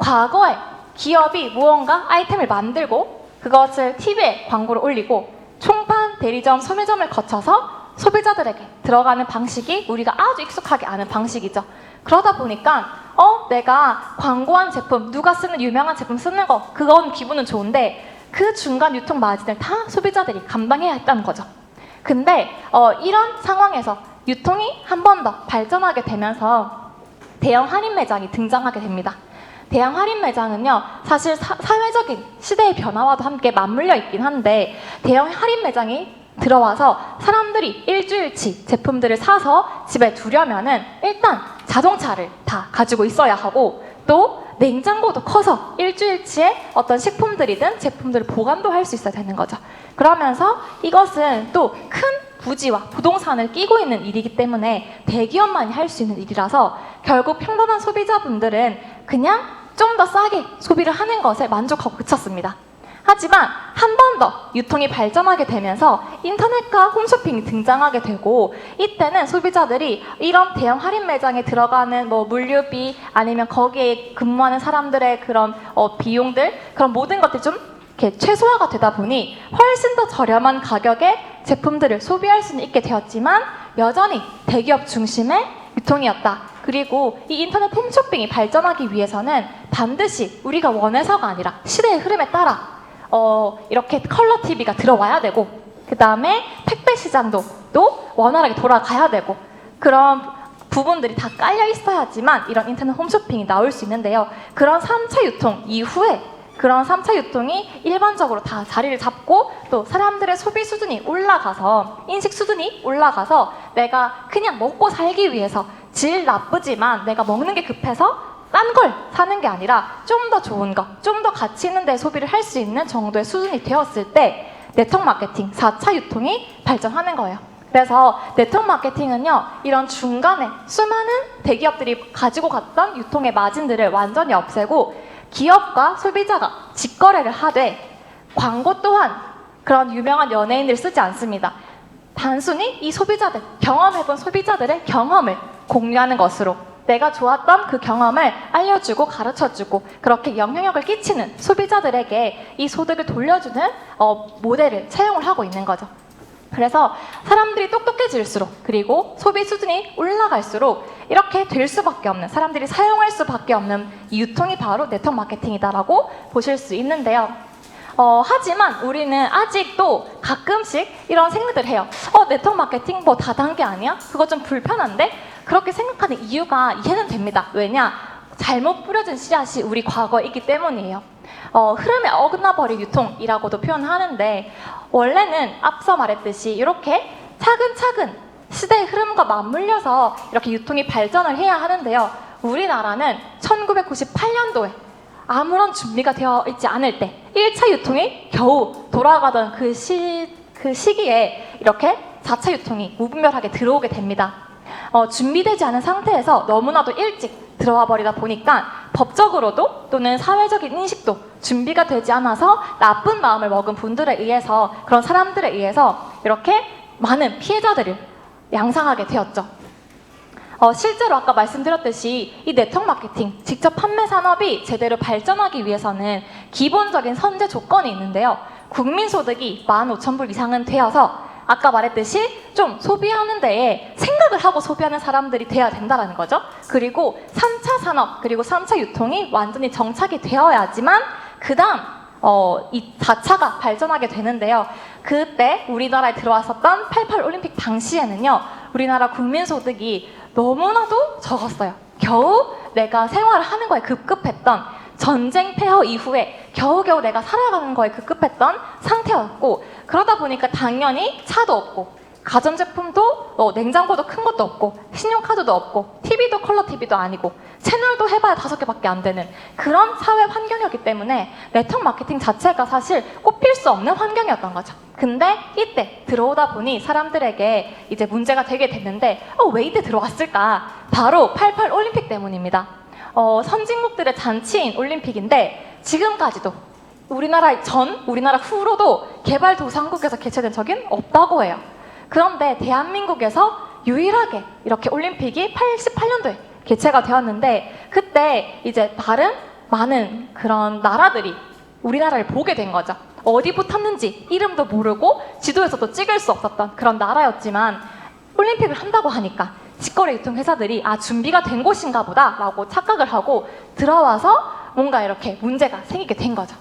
과거에 기업이 무언가 아이템을 만들고 그것을 TV에 광고를 올리고 총판, 대리점, 소매점을 거쳐서 소비자들에게 들어가는 방식이 우리가 아주 익숙하게 아는 방식이죠. 그러다 보니까 내가 광고한 제품, 누가 쓰는 유명한 제품 쓰는 거, 그건 기분은 좋은데 그 중간 유통 마진을 다 소비자들이 감당해야 했다는 거죠. 근데 이런 상황에서 유통이 한 번 더 발전하게 되면서 대형 할인 매장이 등장하게 됩니다. 대형 할인 매장은요, 사실 사회적인 시대의 변화와도 함께 맞물려 있긴 한데, 대형 할인 매장이 들어와서 사람들이 일주일치 제품들을 사서 집에 두려면은 일단 자동차를 다 가지고 있어야 하고, 또 냉장고도 커서 일주일치의 어떤 식품들이든 제품들을 보관도 할 수 있어야 되는 거죠. 그러면서 이것은 또 큰 부지와 부동산을 끼고 있는 일이기 때문에 대기업만이 할 수 있는 일이라서 결국 평범한 소비자분들은 그냥 좀 더 싸게 소비를 하는 것에 만족하고 그쳤습니다. 하지만 한 번 더 유통이 발전하게 되면서 인터넷과 홈쇼핑이 등장하게 되고, 이때는 소비자들이 이런 대형 할인 매장에 들어가는 뭐 물류비 아니면 거기에 근무하는 사람들의 그런 비용들, 그런 모든 것들이 좀 이렇게 최소화가 되다 보니 훨씬 더 저렴한 가격에 제품들을 소비할 수는 있게 되었지만 여전히 대기업 중심의 유통이었다. 그리고 이 인터넷 홈쇼핑이 발전하기 위해서는 반드시 우리가 원해서가 아니라 시대의 흐름에 따라 이렇게 컬러 TV가 들어와야 되고, 그 다음에 택배 시장도 또 원활하게 돌아가야 되고, 그런 부분들이 다 깔려 있어야지만 이런 인터넷 홈쇼핑이 나올 수 있는데요. 그런 3차 유통 이후에 그런 3차 유통이 일반적으로 다 자리를 잡고, 또 사람들의 소비 수준이 올라가서, 인식 수준이 올라가서 내가 그냥 먹고 살기 위해서 질 나쁘지만 내가 먹는 게 급해서 딴 걸 사는 게 아니라 좀 더 좋은 것, 좀 더 가치 있는 데 소비를 할 수 있는 정도의 수준이 되었을 때 네트워크 마케팅 4차 유통이 발전하는 거예요. 그래서 네트워크 마케팅은요, 이런 중간에 수많은 대기업들이 가지고 갔던 유통의 마진들을 완전히 없애고 기업과 소비자가 직거래를 하되, 광고 또한 그런 유명한 연예인들 쓰지 않습니다. 단순히 이 소비자들, 경험해본 소비자들의 경험을 공유하는 것으로 내가 좋았던 그 경험을 알려주고 가르쳐주고 그렇게 영향력을 끼치는 소비자들에게 이 소득을 돌려주는 모델을 채용을 하고 있는 거죠. 그래서 사람들이 똑똑해질수록, 그리고 소비 수준이 올라갈수록 이렇게 될 수밖에 없는, 사람들이 사용할 수밖에 없는 이 유통이 바로 네트워크 마케팅이다라고 보실 수 있는데요. 하지만 우리는 아직도 가끔씩 이런 생각들을 해요. 네트워크 마케팅 뭐 다단계 아니야? 그거 좀 불편한데? 그렇게 생각하는 이유가 이해는 됩니다. 왜냐? 잘못 뿌려진 씨앗이 우리 과거에 있기 때문이에요. 흐름에 어긋나버린 유통이라고도 표현하는데, 원래는 앞서 말했듯이 이렇게 차근차근 시대의 흐름과 맞물려서 이렇게 유통이 발전을 해야 하는데요. 우리나라는 1998년도에 아무런 준비가 되어 있지 않을 때 1차 유통이 겨우 돌아가던 그 시기에 이렇게 4차 유통이 무분별하게 들어오게 됩니다. 준비되지 않은 상태에서 너무나도 일찍 들어와 버리다 보니까 법적으로도 또는 사회적인 인식도 준비가 되지 않아서 나쁜 마음을 먹은 분들에 의해서, 그런 사람들에 의해서 이렇게 많은 피해자들을 양상하게 되었죠. 실제로 아까 말씀드렸듯이 이 네트워크 마케팅, 직접 판매 산업이 제대로 발전하기 위해서는 기본적인 선제 조건이 있는데요. 국민소득이 15,000불 이상은 되어서, 아까 말했듯이 좀 소비하는 데에 생각을 하고 소비하는 사람들이 돼야 된다는 거죠. 그리고 3차 산업, 그리고 3차 유통이 완전히 정착이 되어야지만 그 다음 이 4차가 발전하게 되는데요. 그때 우리나라에 들어왔었던 88 올림픽 당시에는요, 우리나라 국민 소득이 너무나도 적었어요. 겨우 내가 생활을 하는 거에 급급했던, 전쟁 폐허 이후에 겨우겨우 내가 살아가는 거에 급급했던 상태였고, 그러다 보니까 당연히 차도 없고 가전제품도 냉장고도 큰 것도 없고 신용카드도 없고 TV도 컬러 TV도 아니고 채널도 해봐야 5개밖에 안 되는 그런 사회 환경이었기 때문에 네트워크 마케팅 자체가 사실 꼽힐 수 없는 환경이었던 거죠. 근데 이때 들어오다 보니 사람들에게 이제 문제가 되게 됐는데 왜 이때 들어왔을까? 바로 88 올림픽 때문입니다. 선진국들의 잔치인 올림픽인데 지금까지도 우리나라 후로도 개발도상국에서 개최된 적은 없다고 해요. 그런데 대한민국에서 유일하게 이렇게 올림픽이 88년도에 개최가 되었는데, 그때 이제 다른 많은 그런 나라들이 우리나라를 보게 된 거죠. 어디 붙었는지 이름도 모르고 지도에서도 찍을 수 없었던 그런 나라였지만, 올림픽을 한다고 하니까 직거래 유통회사들이 준비가 된 곳인가 보다 라고 착각을 하고 들어와서 뭔가 이렇게 문제가 생기게 된 거죠.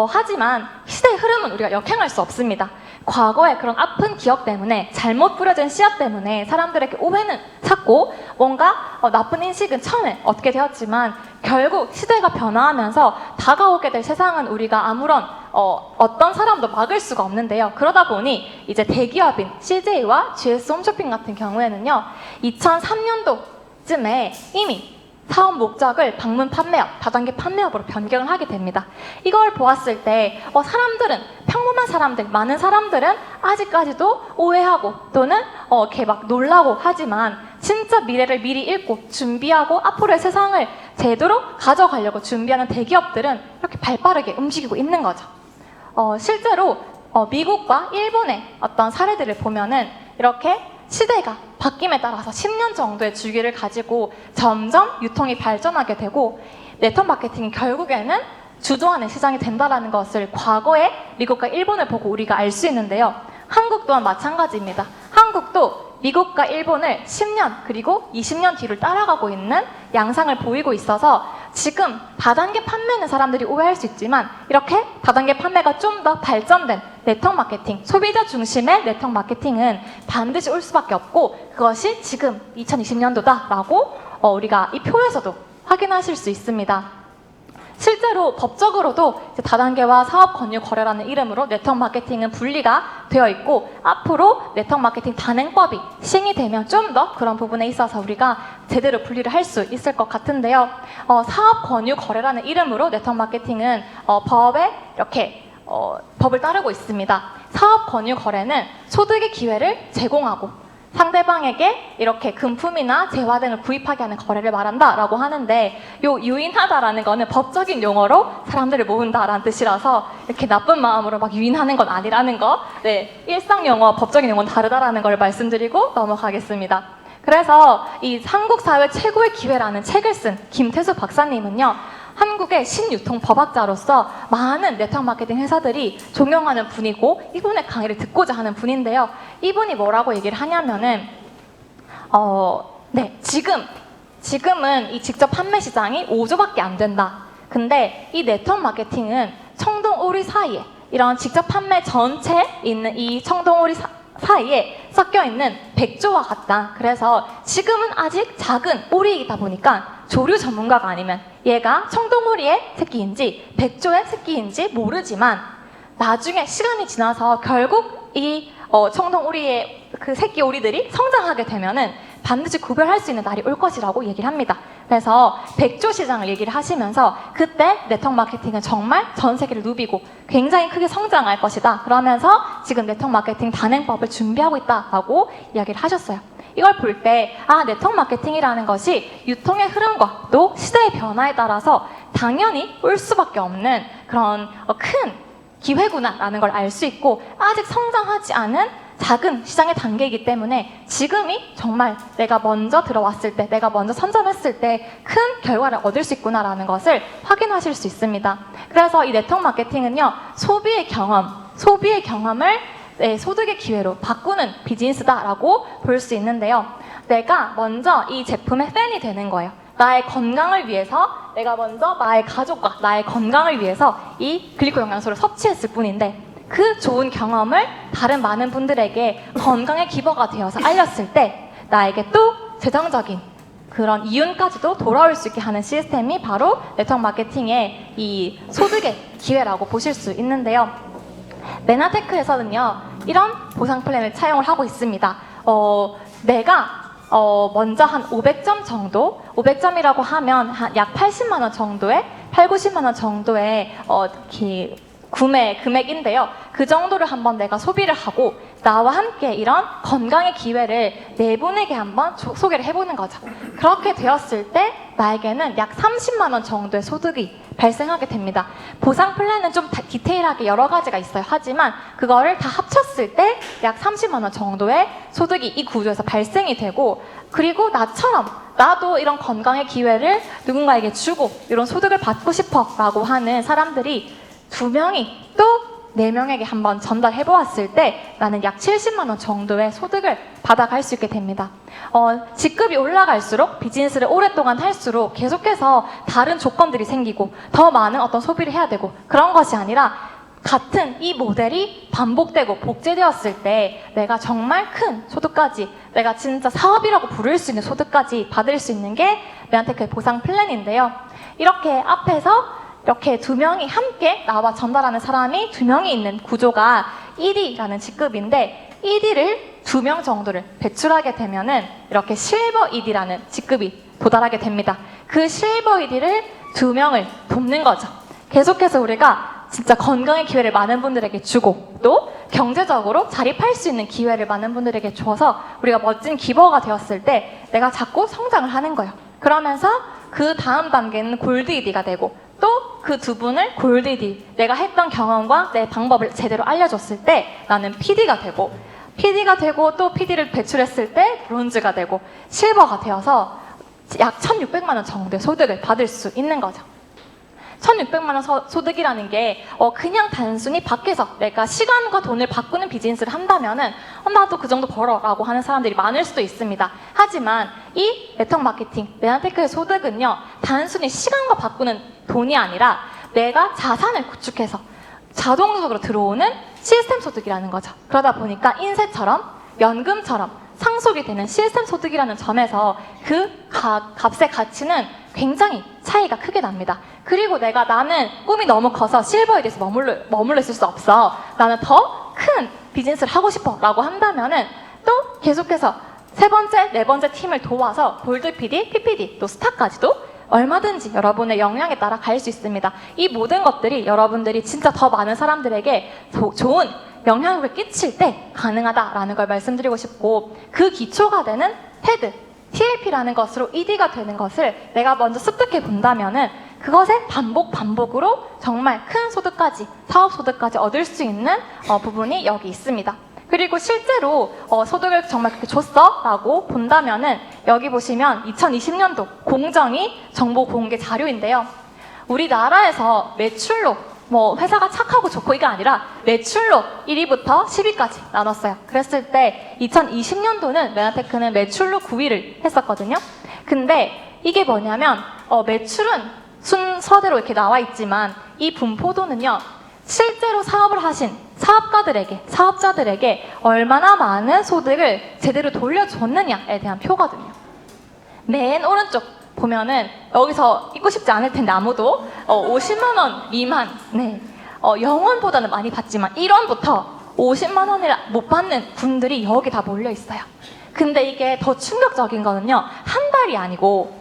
하지만 시대의 흐름은 우리가 역행할 수 없습니다. 과거의 그런 아픈 기억 때문에, 잘못 뿌려진 씨앗 때문에 사람들에게 오해는 샀고 뭔가 나쁜 인식은 처음에 얻게 되었지만, 결국 시대가 변화하면서 다가오게 될 세상은 우리가 아무런 어떤 사람도 막을 수가 없는데요. 그러다 보니 이제 대기업인 CJ와 GS 홈쇼핑 같은 경우에는요, 2003년도쯤에 이미 사업 목적을 방문 판매업, 다단계 판매업으로 변경을 하게 됩니다. 이걸 보았을 때 평범한 사람들, 많은 사람들은 아직까지도 오해하고 또는 이렇게 막 놀라고 하지만, 진짜 미래를 미리 읽고 준비하고 앞으로의 세상을 제대로 가져가려고 준비하는 대기업들은 이렇게 발빠르게 움직이고 있는 거죠. 실제로 미국과 일본의 어떤 사례들을 보면은 이렇게 시대가 바뀜에 따라서 10년 정도의 주기를 가지고 점점 유통이 발전하게 되고, 네트워크 마케팅이 결국에는 주도하는 시장이 된다는 것을 과거에 미국과 일본을 보고 우리가 알 수 있는데요. 한국 또한 마찬가지입니다. 한국도 미국과 일본을 10년 그리고 20년 뒤를 따라가고 있는 양상을 보이고 있어서, 지금 다단계 판매는 사람들이 오해할 수 있지만 이렇게 다단계 판매가 좀 더 발전된 네트워크 마케팅, 소비자 중심의 네트워크 마케팅은 반드시 올 수밖에 없고, 그것이 지금 2020년도다라고 우리가 이 표에서도 확인하실 수 있습니다. 실제로 법적으로도 다단계와 사업 권유 거래라는 이름으로 네트워크 마케팅은 분리가 되어 있고, 앞으로 네트워크 마케팅 단행법이 시행이 되면 좀 더 그런 부분에 있어서 우리가 제대로 분리를 할 수 있을 것 같은데요. 사업 권유 거래라는 이름으로 네트워크 마케팅은 법에 이렇게 법을 따르고 있습니다. 사업 권유 거래는 소득의 기회를 제공하고 상대방에게 이렇게 금품이나 재화 등을 구입하게 하는 거래를 말한다라고 하는데, 요 유인하다라는 거는 법적인 용어로 사람들을 모은다라는 뜻이라서 이렇게 나쁜 마음으로 막 유인하는 건 아니라는 거, 일상 용어와 법적인 용어는 다르다라는 걸 말씀드리고 넘어가겠습니다. 그래서 이 한국 사회 최고의 기회라는 책을 쓴 김태수 박사님은요, 한국의 신유통 법학자로서 많은 네트워크 마케팅 회사들이 존경하는 분이고 이분의 강의를 듣고자 하는 분인데요. 이분이 뭐라고 얘기를 하냐면은 지금은 이 직접 판매 시장이 5조밖에 안 된다. 근데 이 네트워크 마케팅은 청동오리 사이에, 이런 직접 판매 전체에 있는 이 청동오리 사이에 섞여 있는 100조와 같다. 그래서 지금은 아직 작은 오리이다 보니까 조류 전문가가 아니면 얘가 청동오리의 새끼인지 100조의 새끼인지 모르지만, 나중에 시간이 지나서 결국 이 청동오리의 그 새끼 오리들이 성장하게 되면은 반드시 구별할 수 있는 날이 올 것이라고 얘기를 합니다. 그래서 100조 시장을 얘기를 하시면서, 그때 네트워크 마케팅은 정말 전 세계를 누비고 굉장히 크게 성장할 것이다. 그러면서 지금 네트워크 마케팅 단행법을 준비하고 있다라고 이야기를 하셨어요. 이걸 볼 때 네트워크 마케팅이라는 것이 유통의 흐름과 또 시대의 변화에 따라서 당연히 올 수밖에 없는 그런 큰 기회구나라는 걸 알 수 있고, 아직 성장하지 않은 작은 시장의 단계이기 때문에 지금이 정말 내가 먼저 들어왔을 때, 내가 먼저 선점했을 때 큰 결과를 얻을 수 있구나라는 것을 확인하실 수 있습니다. 그래서 이 네트워크 마케팅은요, 소비의 경험을 소득의 기회로 바꾸는 비즈니스다라고 볼 수 있는데요. 내가 먼저 이 제품의 팬이 되는 거예요. 나의 건강을 위해서 내가 먼저 나의 가족과 나의 건강을 위해서 이 글리코 영양소를 섭취했을 뿐인데 그 좋은 경험을 다른 많은 분들에게 건강의 기버가 되어서 알렸을 때 나에게 또 재정적인 그런 이윤까지도 돌아올 수 있게 하는 시스템이 바로 네트워크 마케팅의 이 소득의 기회라고 보실 수 있는데요. 메나테크에서는요, 이런 보상 플랜을 차용을 하고 있습니다. 내가 먼저 한 500점 정도, 500점이라고 하면 약 80만 원 정도의, 8, 90만 원 정도의 구매 금액인데요. 그 정도를 한번 내가 소비를 하고 나와 함께 이런 건강의 기회를 내분에게 한번 소개를 해보는 거죠. 그렇게 되었을 때 나에게는 약 30만 원 정도의 소득이 발생하게 됩니다. 보상 플랜은 좀 디테일하게 여러 가지가 있어요. 하지만 그거를 다 합쳤을 때 약 30만 원 정도의 소득이 이 구조에서 발생이 되고, 그리고 나처럼 나도 이런 건강의 기회를 누군가에게 주고 이런 소득을 받고 싶어 라고 하는 사람들이 2명이 또 4명에게 한번 전달해 보았을 때 나는 약 70만 원 정도의 소득을 받아갈 수 있게 됩니다. 직급이 올라갈수록 비즈니스를 오랫동안 할수록 계속해서 다른 조건들이 생기고 더 많은 어떤 소비를 해야 되고 그런 것이 아니라 같은 이 모델이 반복되고 복제되었을 때 내가 정말 큰 소득까지, 내가 진짜 사업이라고 부를 수 있는 소득까지 받을 수 있는 게 메안테크의 보상 플랜인데요. 이렇게 앞에서 이렇게 2명이 함께 나와 전달하는 사람이 2명이 있는 구조가 1위라는 직급인데 1위를 2명 정도를 배출하게 되면은 이렇게 실버 1위라는 직급이 도달하게 됩니다. 그 실버 1위를 2명을 돕는 거죠. 계속해서 우리가 진짜 건강의 기회를 많은 분들에게 주고 또 경제적으로 자립할 수 있는 기회를 많은 분들에게 줘서 우리가 멋진 기버가 되었을 때 내가 자꾸 성장을 하는 거예요. 그러면서 그 다음 단계는 골드 1위가 되고 또 그 2분을 골드 1위, 내가 했던 경험과 내 방법을 제대로 알려줬을 때 나는 PD가 되고 또 PD를 배출했을 때 브론즈가 되고 실버가 되어서 약 1,600만 원 정도의 소득을 받을 수 있는 거죠. 1,600만 원 소득이라는 게 그냥 단순히 밖에서 내가 시간과 돈을 바꾸는 비즈니스를 한다면은 나도 그 정도 벌어 라고 하는 사람들이 많을 수도 있습니다. 하지만 이 네트워크 마케팅, 메안테크의 소득은요, 단순히 시간과 바꾸는 돈이 아니라 내가 자산을 구축해서 자동적으로 들어오는 시스템 소득이라는 거죠. 그러다 보니까 인세처럼 연금처럼 상속이 되는 시스템 소득이라는 점에서 그 값의 가치는 굉장히 차이가 크게 납니다. 그리고 나는 꿈이 너무 커서 실버에 대해서 머물러 있을 수 없어. 나는 더 큰 비즈니스를 하고 싶어 라고 한다면은 또 계속해서 3번째, 4번째 팀을 도와서 골드 PD, PPD, 또 스타까지도 얼마든지 여러분의 역량에 따라 갈 수 있습니다. 이 모든 것들이 여러분들이 진짜 더 많은 사람들에게 좋은 영향력을 끼칠 때 가능하다라는 걸 말씀드리고 싶고, 그 기초가 되는 TED, TLP라는 것으로 ED가 되는 것을 내가 먼저 습득해 본다면은 그것의 반복으로 정말 큰 소득까지, 사업 소득까지 얻을 수 있는 부분이 여기 있습니다. 그리고 실제로 소득을 정말 그렇게 줬어? 라고 본다면은 여기 보시면 2020년도 공정위 정보 공개 자료인데요. 우리나라에서 매출로 회사가 착하고 좋고 이게 아니라 매출로 1위부터 10위까지 나눴어요. 그랬을 때 2020년도는 메안테크는 매출로 9위를 했었거든요. 근데 이게 뭐냐면 매출은 순서대로 이렇게 나와 있지만 이 분포도는요, 실제로 사업을 하신 사업자들에게 얼마나 많은 소득을 제대로 돌려줬느냐에 대한 표거든요. 맨 오른쪽 보면은 여기서 있고 싶지 않을 텐데 아무도 50만 원 미만, 네, 0원보다는 많이 받지만 1원부터 50만 원을 못 받는 분들이 여기 다 몰려 있어요. 근데 이게 더 충격적인 거는요, 한 달이 아니고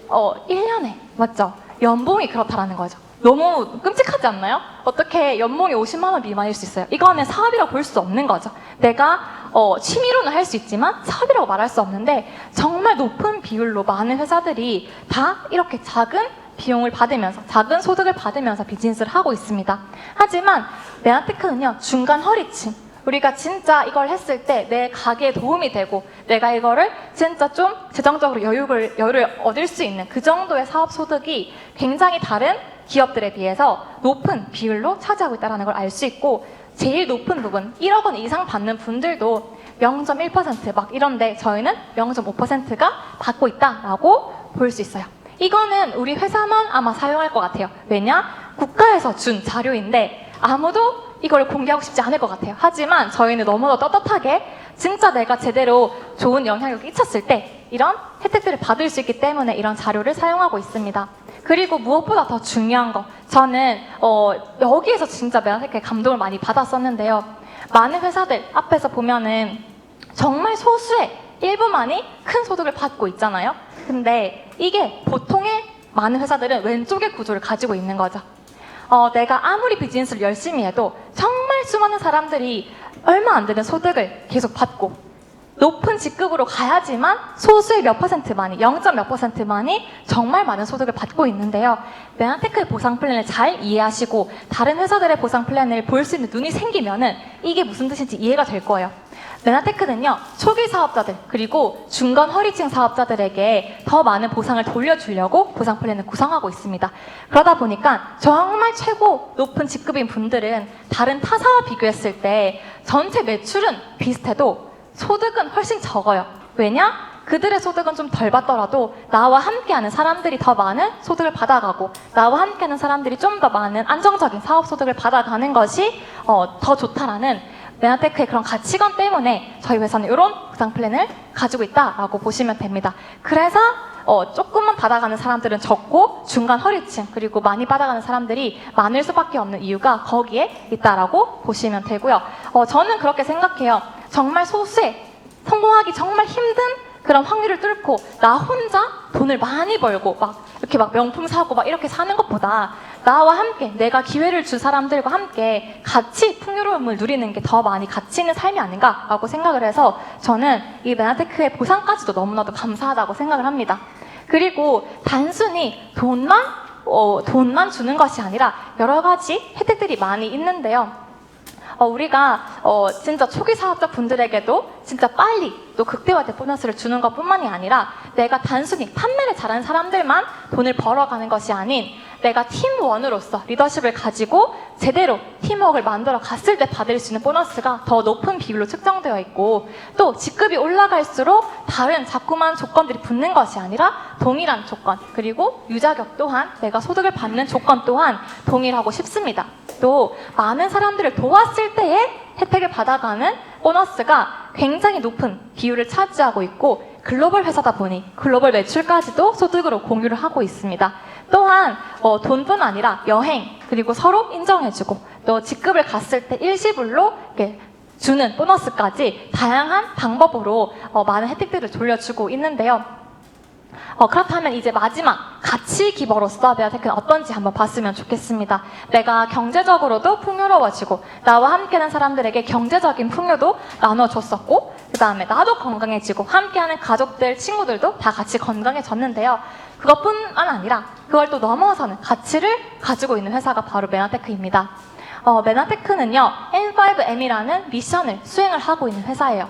1년에, 맞죠? 연봉이 그렇다라는 거죠. 너무 끔찍하지 않나요? 어떻게 연봉이 50만 원 미만일 수 있어요? 이거는 사업이라고 볼 수 없는 거죠. 내가 취미로는 할 수 있지만 사업이라고 말할 수 없는데 정말 높은 비율로 많은 회사들이 다 이렇게 작은 비용을 받으면서, 작은 소득을 받으면서 비즈니스를 하고 있습니다. 하지만 메안테크는요, 중간 허리층, 우리가 진짜 이걸 했을 때 내 가게에 도움이 되고 내가 이거를 진짜 좀 재정적으로 여유를 얻을 수 있는 그 정도의 사업 소득이 굉장히 다른 기업들에 비해서 높은 비율로 차지하고 있다는 걸 알 수 있고, 제일 높은 부분 1억 원 이상 받는 분들도 0.1% 막 이런데 저희는 0.5%가 받고 있다라고 볼 수 있어요. 이거는 우리 회사만 아마 사용할 것 같아요. 왜냐? 국가에서 준 자료인데 아무도 이걸 공개하고 싶지 않을 것 같아요. 하지만 저희는 너무나 떳떳하게 진짜 내가 제대로 좋은 영향력을 끼쳤을 때 이런 혜택들을 받을 수 있기 때문에 이런 자료를 사용하고 있습니다. 그리고 무엇보다 더 중요한 거, 저는 여기에서 진짜 메나테크에 감동을 많이 받았었는데요. 많은 회사들 앞에서 보면은 정말 소수의 일부만이 큰 소득을 받고 있잖아요. 근데 이게 보통의 많은 회사들은 왼쪽의 구조를 가지고 있는 거죠. 내가 아무리 비즈니스를 열심히 해도 정말 수많은 사람들이 얼마 안 되는 소득을 계속 받고 높은 직급으로 가야지만 소수의 몇 퍼센트만이, 0. 몇 퍼센트만이 정말 많은 소득을 받고 있는데요. 메나테크의 보상 플랜을 잘 이해하시고 다른 회사들의 보상 플랜을 볼 수 있는 눈이 생기면은 이게 무슨 뜻인지 이해가 될 거예요. 메나테크는요, 초기 사업자들 그리고 중간 허리층 사업자들에게 더 많은 보상을 돌려주려고 보상 플랜을 구성하고 있습니다. 그러다 보니까 정말 최고 높은 직급인 분들은 다른 타사와 비교했을 때 전체 매출은 비슷해도 소득은 훨씬 적어요. 왜냐? 그들의 소득은 좀 덜 받더라도 나와 함께하는 사람들이 더 많은 소득을 받아가고 나와 함께하는 사람들이 좀 더 많은 안정적인 사업 소득을 받아가는 것이 더 좋다라는 메나테크의 그런 가치관 때문에 저희 회사는 이런 보상 플랜을 가지고 있다라고 보시면 됩니다. 그래서 조금만 받아가는 사람들은 적고 중간 허리층 그리고 많이 받아가는 사람들이 많을 수밖에 없는 이유가 거기에 있다라고 보시면 되고요. 저는 그렇게 생각해요. 정말 소수의 성공하기 정말 힘든 그런 확률을 뚫고 나 혼자 돈을 많이 벌고 이렇게 명품 사고 이렇게 사는 것보다 나와 함께 내가 기회를 준 사람들과 함께 같이 풍요로움을 누리는 게 더 많이 가치 있는 삶이 아닌가라고 생각을 해서 저는 이 메나테크의 보상까지도 너무나도 감사하다고 생각을 합니다. 그리고 단순히 돈만 주는 것이 아니라 여러 가지 혜택들이 많이 있는데요. 우리가 진짜 초기 사업자 분들에게도 진짜 빨리 또 극대화된 보너스를 주는 것뿐만이 아니라 내가 단순히 판매를 잘하는 사람들만 돈을 벌어가는 것이 아닌 내가 팀원으로서 리더십을 가지고 제대로 팀워크를 만들어 갔을 때 받을 수 있는 보너스가 더 높은 비율로 측정되어 있고 또 직급이 올라갈수록 다른 자꾸만 조건들이 붙는 것이 아니라 동일한 조건 그리고 유자격 또한 내가 소득을 받는 조건 또한 동일하고 싶습니다. 또 많은 사람들을 도왔을 때의 혜택을 받아가는 보너스가 굉장히 높은 비율을 차지하고 있고 글로벌 회사다 보니 글로벌 매출까지도 소득으로 공유를 하고 있습니다. 또한 돈뿐 아니라 여행 그리고 서로 인정해주고 또 직급을 갔을 때 일시불로 이렇게 주는 보너스까지 다양한 방법으로 많은 혜택들을 돌려주고 있는데요. 그렇다면 이제 마지막 가치 기버로서 메나테크는 어떤지 한번 봤으면 좋겠습니다. 내가 경제적으로도 풍요로워지고 나와 함께하는 사람들에게 경제적인 풍요도 나눠줬었고 그 다음에 나도 건강해지고 함께하는 가족들, 친구들도 다 같이 건강해졌는데요. 그것뿐만 아니라 그걸 또 넘어서는 가치를 가지고 있는 회사가 바로 메나테크입니다. 메나테크는요, N5M이라는 미션을 수행을 하고 있는 회사예요.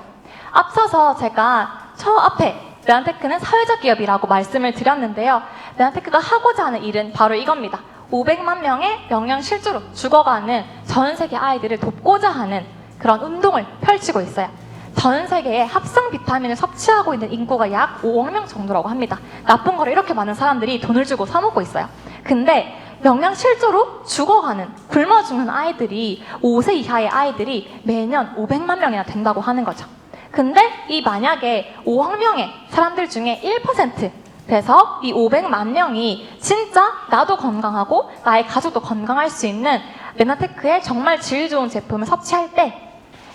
앞서서 제가 앞에 메나테크는 사회적 기업이라고 말씀을 드렸는데요. 메나테크가 하고자 하는 일은 바로 이겁니다. 500만 명의 영양실조로 죽어가는 전 세계 아이들을 돕고자 하는 그런 운동을 펼치고 있어요. 전 세계에 합성 비타민을 섭취하고 있는 인구가 약 5억 명 정도라고 합니다. 나쁜 거를 이렇게 많은 사람들이 돈을 주고 사 먹고 있어요. 근데 영양실조로 죽어가는, 굶어 죽는 아이들이 5세 이하의 아이들이 매년 500만 명이나 된다고 하는 거죠. 근데 이 만약에 5억 명의 사람들 중에 1% 돼서 이 500만 명이 진짜 나도 건강하고 나의 가족도 건강할 수 있는 메나테크의 정말 질 좋은 제품을 섭취할 때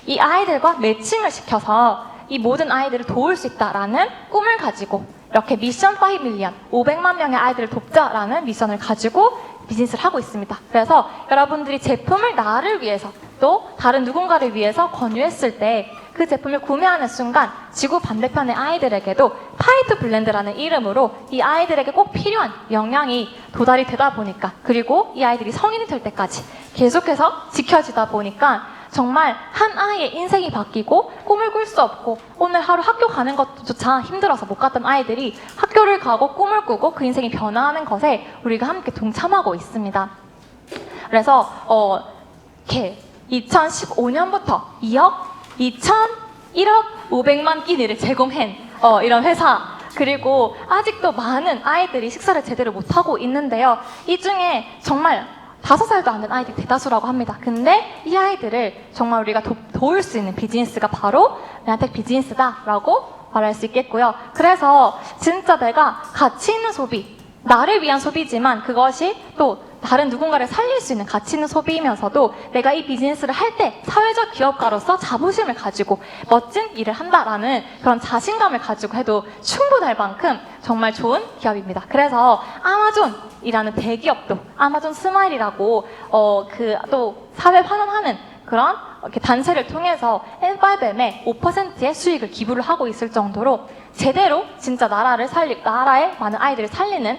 이 아이들과 매칭을 시켜서 이 모든 아이들을 도울 수 있다라는 꿈을 가지고 이렇게 미션 5 밀리언 500만 명의 아이들을 돕자라는 미션을 가지고 비즈니스를 하고 있습니다. 그래서 여러분들이 제품을 나를 위해서 또 다른 누군가를 위해서 권유했을 때 그 제품을 구매하는 순간 지구 반대편의 아이들에게도 파이트 블렌드라는 이름으로 이 아이들에게 꼭 필요한 영양이 도달이 되다 보니까 그리고 이 아이들이 성인이 될 때까지 계속해서 지켜지다 보니까 정말 한 아이의 인생이 바뀌고 꿈을 꿀 수 없고 오늘 하루 학교 가는 것조차 힘들어서 못 갔던 아이들이 학교를 가고 꿈을 꾸고 그 인생이 변화하는 것에 우리가 함께 동참하고 있습니다. 그래서 이렇게 2015년부터 2억 500만 끼니를 제공한 이런 회사 그리고 아직도 많은 아이들이 식사를 제대로 못하고 있는데요. 이 중에 정말 5살도 안 된 아이들이 대다수라고 합니다. 근데 이 아이들을 정말 우리가 도울 수 있는 비즈니스가 바로 메나텍 비즈니스다라고 말할 수 있겠고요. 그래서 진짜 내가 가치 있는 소비, 나를 위한 소비지만 그것이 또 다른 누군가를 살릴 수 있는 가치 있는 소비이면서도 내가 이 비즈니스를 할 때 사회적 기업가로서 자부심을 가지고 멋진 일을 한다라는 그런 자신감을 가지고 해도 충분할 만큼 정말 좋은 기업입니다. 그래서 아마존이라는 대기업도 아마존 스마일이라고 또 사회 환원하는 그런 이렇게 단체를 통해서 엠파이뱀에 5%의 수익을 기부를 하고 있을 정도로 제대로 진짜 나라의 많은 아이들을 살리는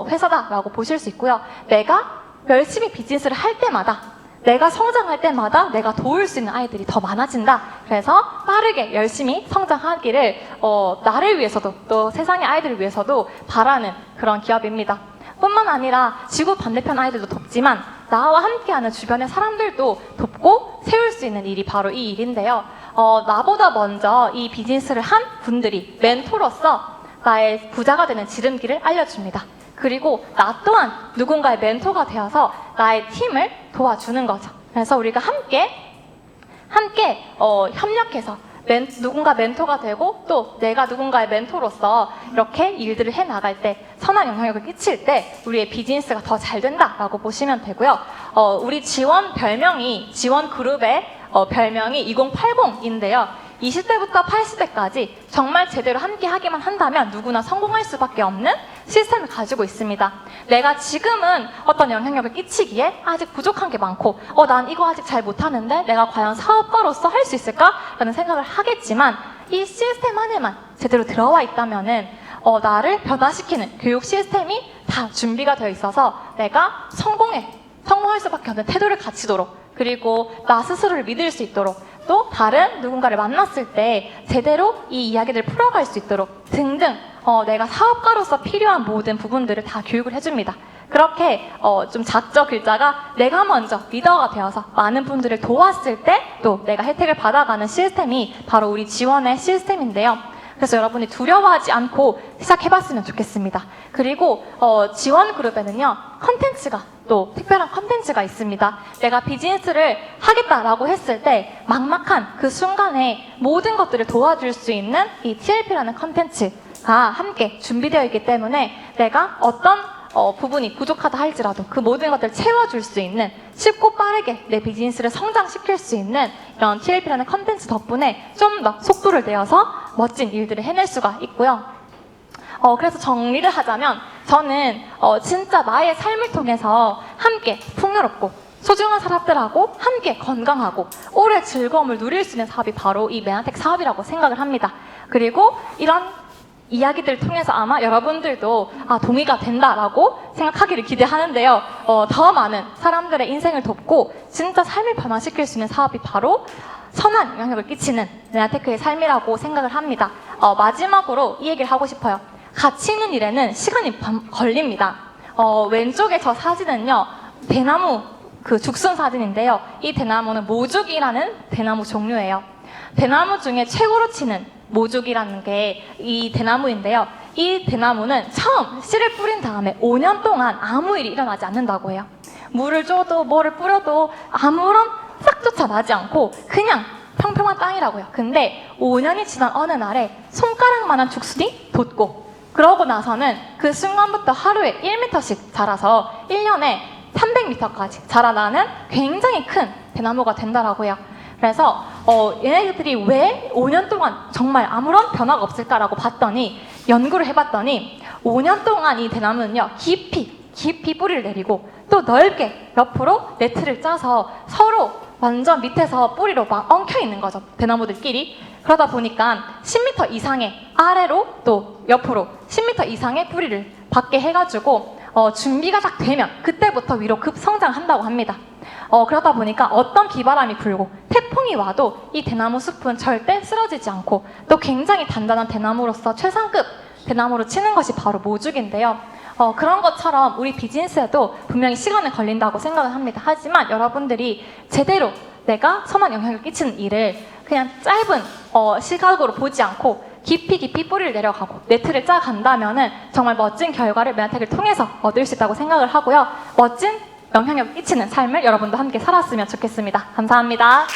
회사다라고 보실 수 있고요. 내가 열심히 비즈니스를 할 때마다, 내가 성장할 때마다 내가 도울 수 있는 아이들이 더 많아진다. 그래서 빠르게 열심히 성장하기를 나를 위해서도 또 세상의 아이들을 위해서도 바라는 그런 기업입니다. 뿐만 아니라 지구 반대편 아이들도 돕지만 나와 함께하는 주변의 사람들도 돕고 세울 수 있는 일이 바로 이 일인데요. 나보다 먼저 이 비즈니스를 한 분들이 멘토로서 나의 부자가 되는 지름길을 알려줍니다. 그리고 나 또한 누군가의 멘토가 되어서 나의 팀을 도와주는 거죠. 그래서 우리가 함께 협력해서 누군가 멘토가 되고 또 내가 누군가의 멘토로서 이렇게 일들을 해나갈 때 선한 영향력을 끼칠 때 우리의 비즈니스가 더 잘 된다라고 보시면 되고요. 우리 지원 그룹의 별명이 2080인데요. 20대부터 80대까지 정말 제대로 함께 하기만 한다면 누구나 성공할 수밖에 없는 시스템을 가지고 있습니다. 내가 지금은 어떤 영향력을 끼치기에 아직 부족한 게 많고 난 이거 아직 잘 못하는데 내가 과연 사업가로서 할 수 있을까? 라는 생각을 하겠지만 이 시스템 안에만 제대로 들어와 있다면은 나를 변화시키는 교육 시스템이 다 준비가 되어 있어서 내가 성공할 수밖에 없는 태도를 갖추도록 그리고 나 스스로를 믿을 수 있도록 또 다른 누군가를 만났을 때 제대로 이 이야기들을 풀어갈 수 있도록 등등 내가 사업가로서 필요한 모든 부분들을 다 교육을 해줍니다. 그렇게 좀 작죠 글자가 내가 먼저 리더가 되어서 많은 분들을 도왔을 때 또 내가 혜택을 받아가는 시스템이 바로 우리 지원의 시스템인데요. 그래서 여러분이 두려워하지 않고 시작해봤으면 좋겠습니다. 그리고 지원 그룹에는요 컨텐츠가 또 특별한 컨텐츠가 있습니다. 내가 비즈니스를 하겠다라고 했을 때 막막한 그 순간에 모든 것들을 도와줄 수 있는 이 TLP라는 컨텐츠가 함께 준비되어 있기 때문에 내가 어떤 부분이 부족하다 할지라도 그 모든 것들을 채워줄 수 있는 쉽고 빠르게 내 비즈니스를 성장시킬 수 있는 이런 TLP라는 컨텐츠 덕분에 좀 더 속도를 내어서 멋진 일들을 해낼 수가 있고요. 그래서 정리를 하자면 저는 진짜 나의 삶을 통해서 함께 풍요롭고 소중한 사람들하고 함께 건강하고 오래 즐거움을 누릴 수 있는 사업이 바로 이 메나텍 사업이라고 생각을 합니다. 그리고 이런 이야기들을 통해서 아마 여러분들도 동의가 된다라고 생각하기를 기대하는데요. 더 많은 사람들의 인생을 돕고 진짜 삶을 변화시킬 수 있는 사업이 바로 선한 영향력을 끼치는 메나테크의 삶이라고 생각을 합니다. 마지막으로 이 얘기를 하고 싶어요. 가치 있는 일에는 시간이 걸립니다. 왼쪽에 저 사진은요 대나무 그 죽순 사진인데요. 이 대나무는 모죽이라는 대나무 종류예요. 대나무 중에 최고로 치는 모죽이라는 게 이 대나무인데요. 이 대나무는 처음 씨를 뿌린 다음에 5년 동안 아무 일이 일어나지 않는다고 해요. 물을 줘도 뭐를 뿌려도 아무런 싹조차 나지 않고 그냥 평평한 땅이라고요. 근데 5년이 지난 어느 날에 손가락만한 죽순이 돋고 그러고 나서는 그 순간부터 하루에 1m씩 자라서 1년에 300m까지 자라나는 굉장히 큰 대나무가 된다라고 해요. 그래서 얘네들이 왜 5년 동안 정말 아무런 변화가 없을까라고 봤더니 연구를 해봤더니 5년 동안 이 대나무는요 깊이 뿌리를 내리고 또 넓게 옆으로 네트를 짜서 서로 완전 밑에서 뿌리로 막 엉켜 있는 거죠. 대나무들끼리. 그러다 보니까 10m 이상의 아래로 또 옆으로 10m 이상의 뿌리를 받게 해가지고 준비가 딱 되면 그때부터 위로 급성장한다고 합니다. 그러다 보니까 어떤 비바람이 불고 태풍이 와도 이 대나무 숲은 절대 쓰러지지 않고 또 굉장히 단단한 대나무로서 최상급 대나무로 치는 것이 바로 모죽인데요. 그런 것처럼 우리 비즈니스에도 분명히 시간은 걸린다고 생각을 합니다. 하지만 여러분들이 제대로 내가 선한 영향을 끼치는 일을 그냥 짧은 시각으로 보지 않고 깊이 깊이 뿌리를 내려가고 네트를 짜 간다면은 정말 멋진 결과를 메아텍을 통해서 얻을 수 있다고 생각을 하고요. 멋진 영향력 끼치는 삶을 여러분도 함께 살았으면 좋겠습니다. 감사합니다.